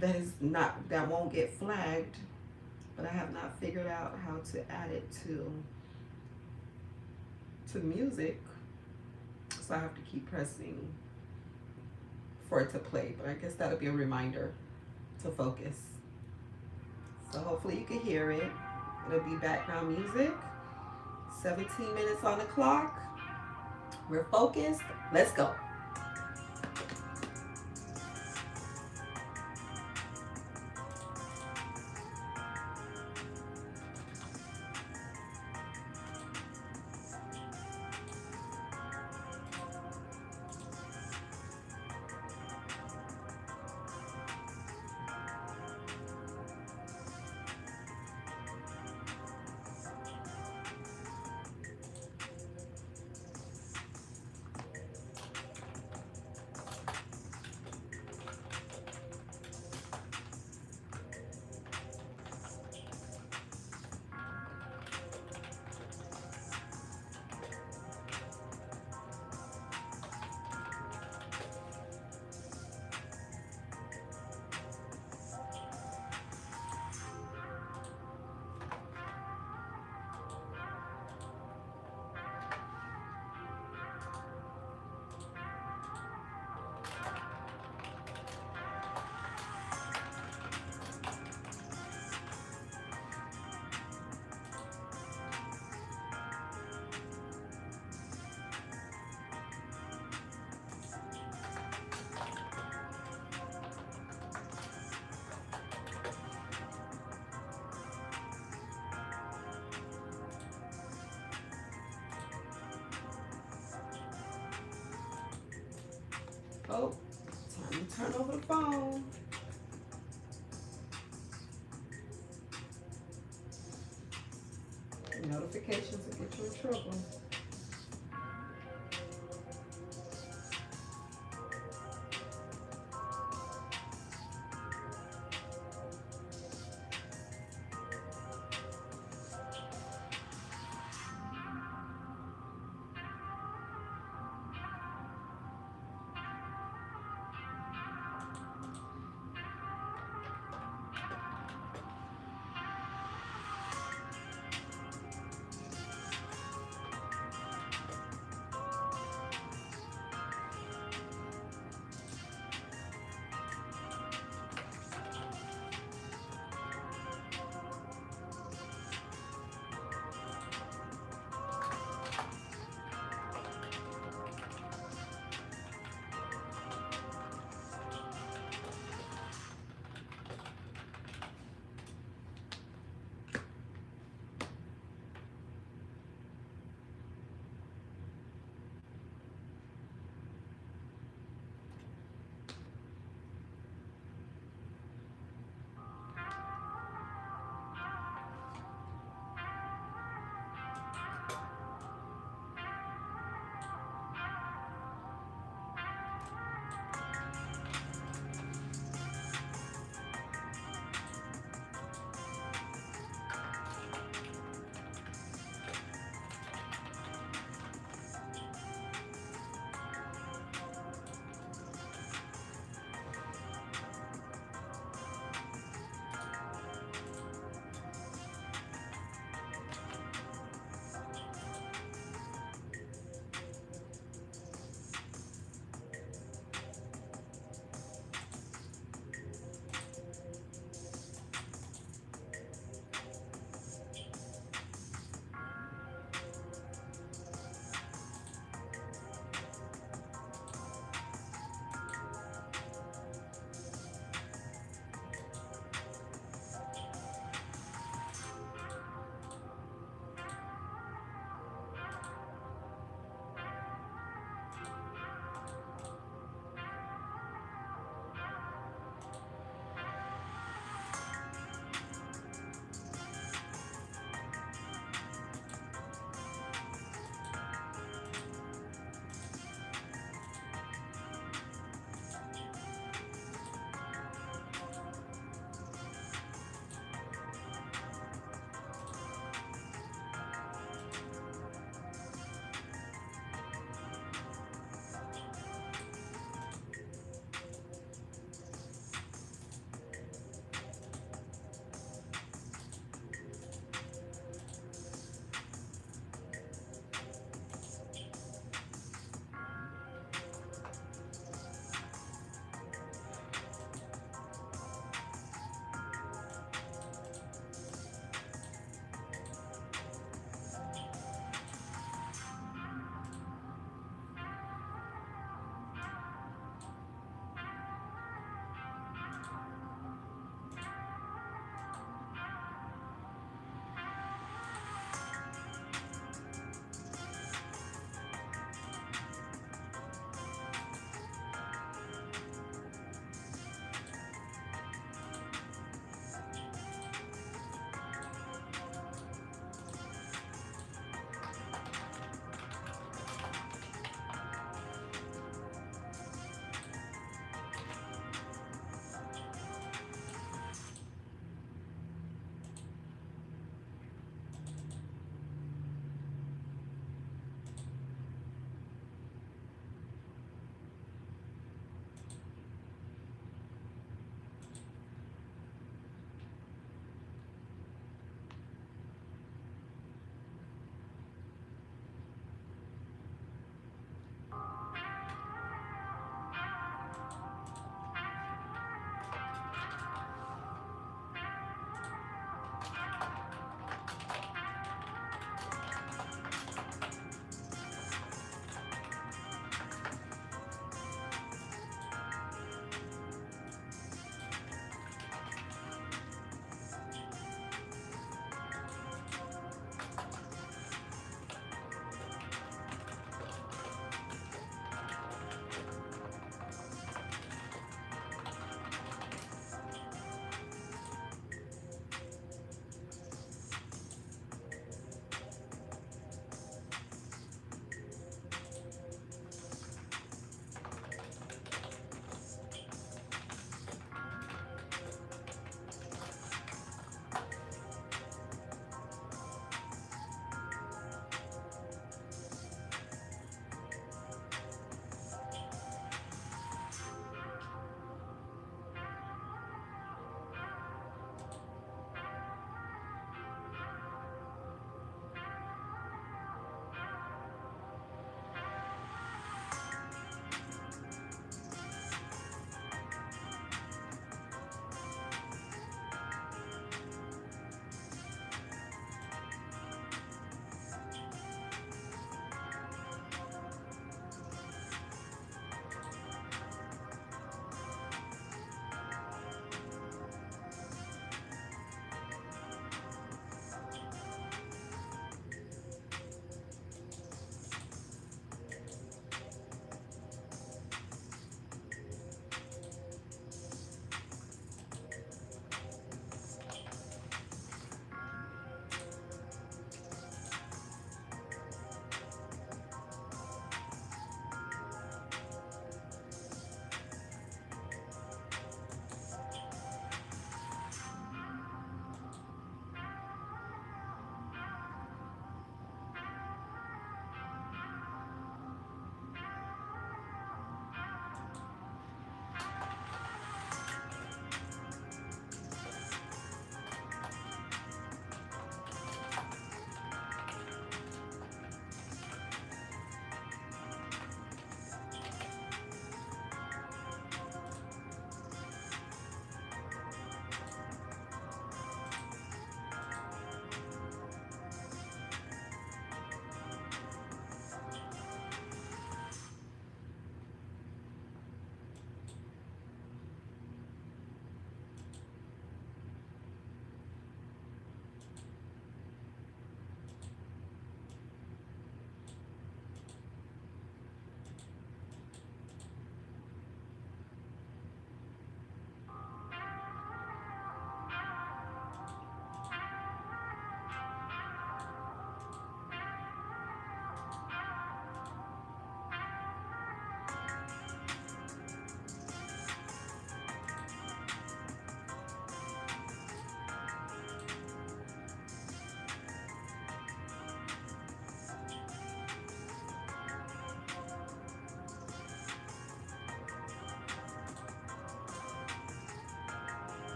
that won't get flagged, but I have not figured out how to add it to music. So I have to keep pressing for it to play. But I guess that'll be a reminder to focus. So hopefully you can hear it. It'll be background music. 17 minutes on the clock. We're focused. Let's go. Oh, time to turn over the phone. Notifications will get you in trouble.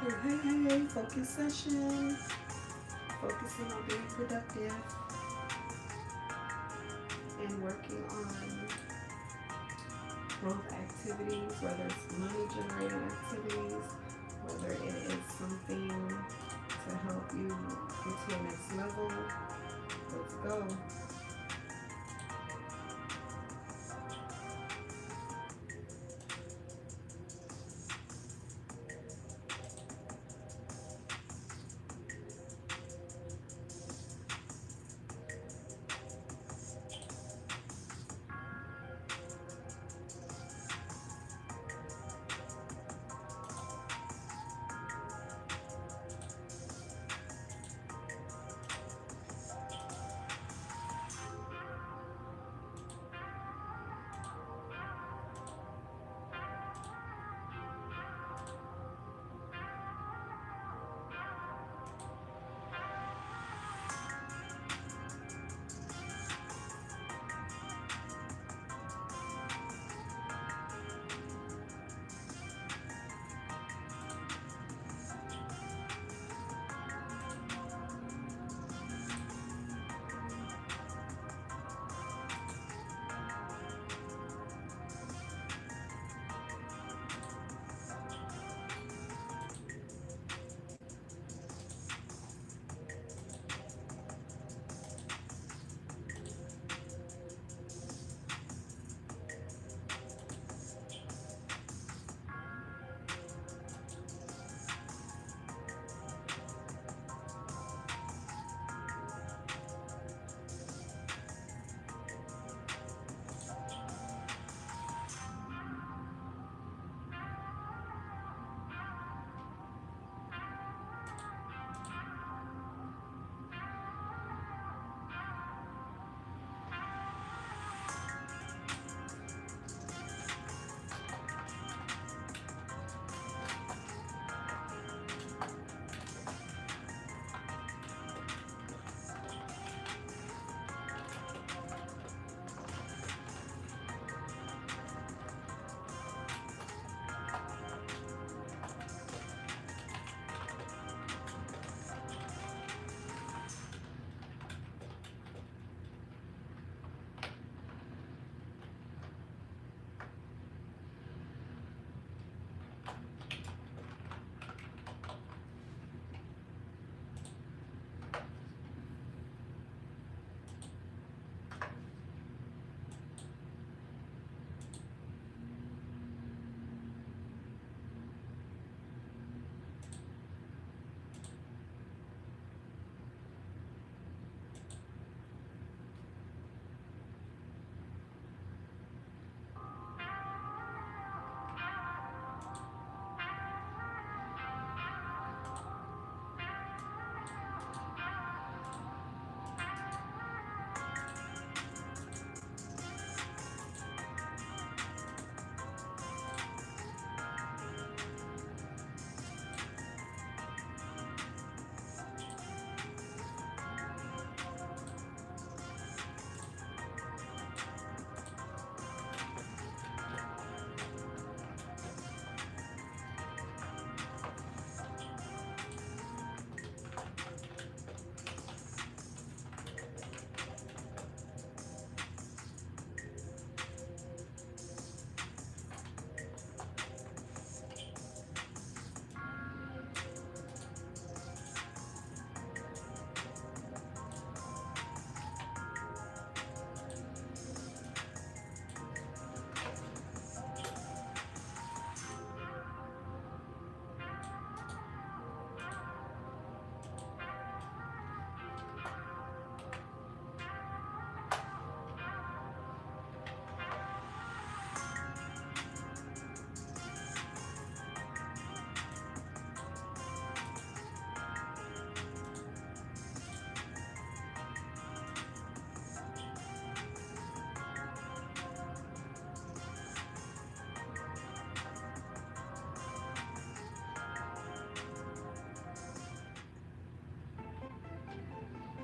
Hey, hey, hey, focus session. Focusing on being productive and working on growth activities, whether it's money generating activities, whether it is something to help you get to your next level. Let's go.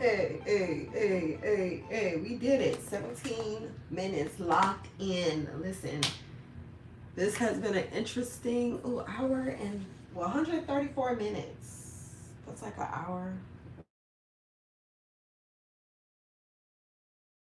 Hey, hey, hey, hey, hey, we did it. 17 minutes locked in. Listen, this has been an interesting hour and Well, 134 minutes. That's like an hour.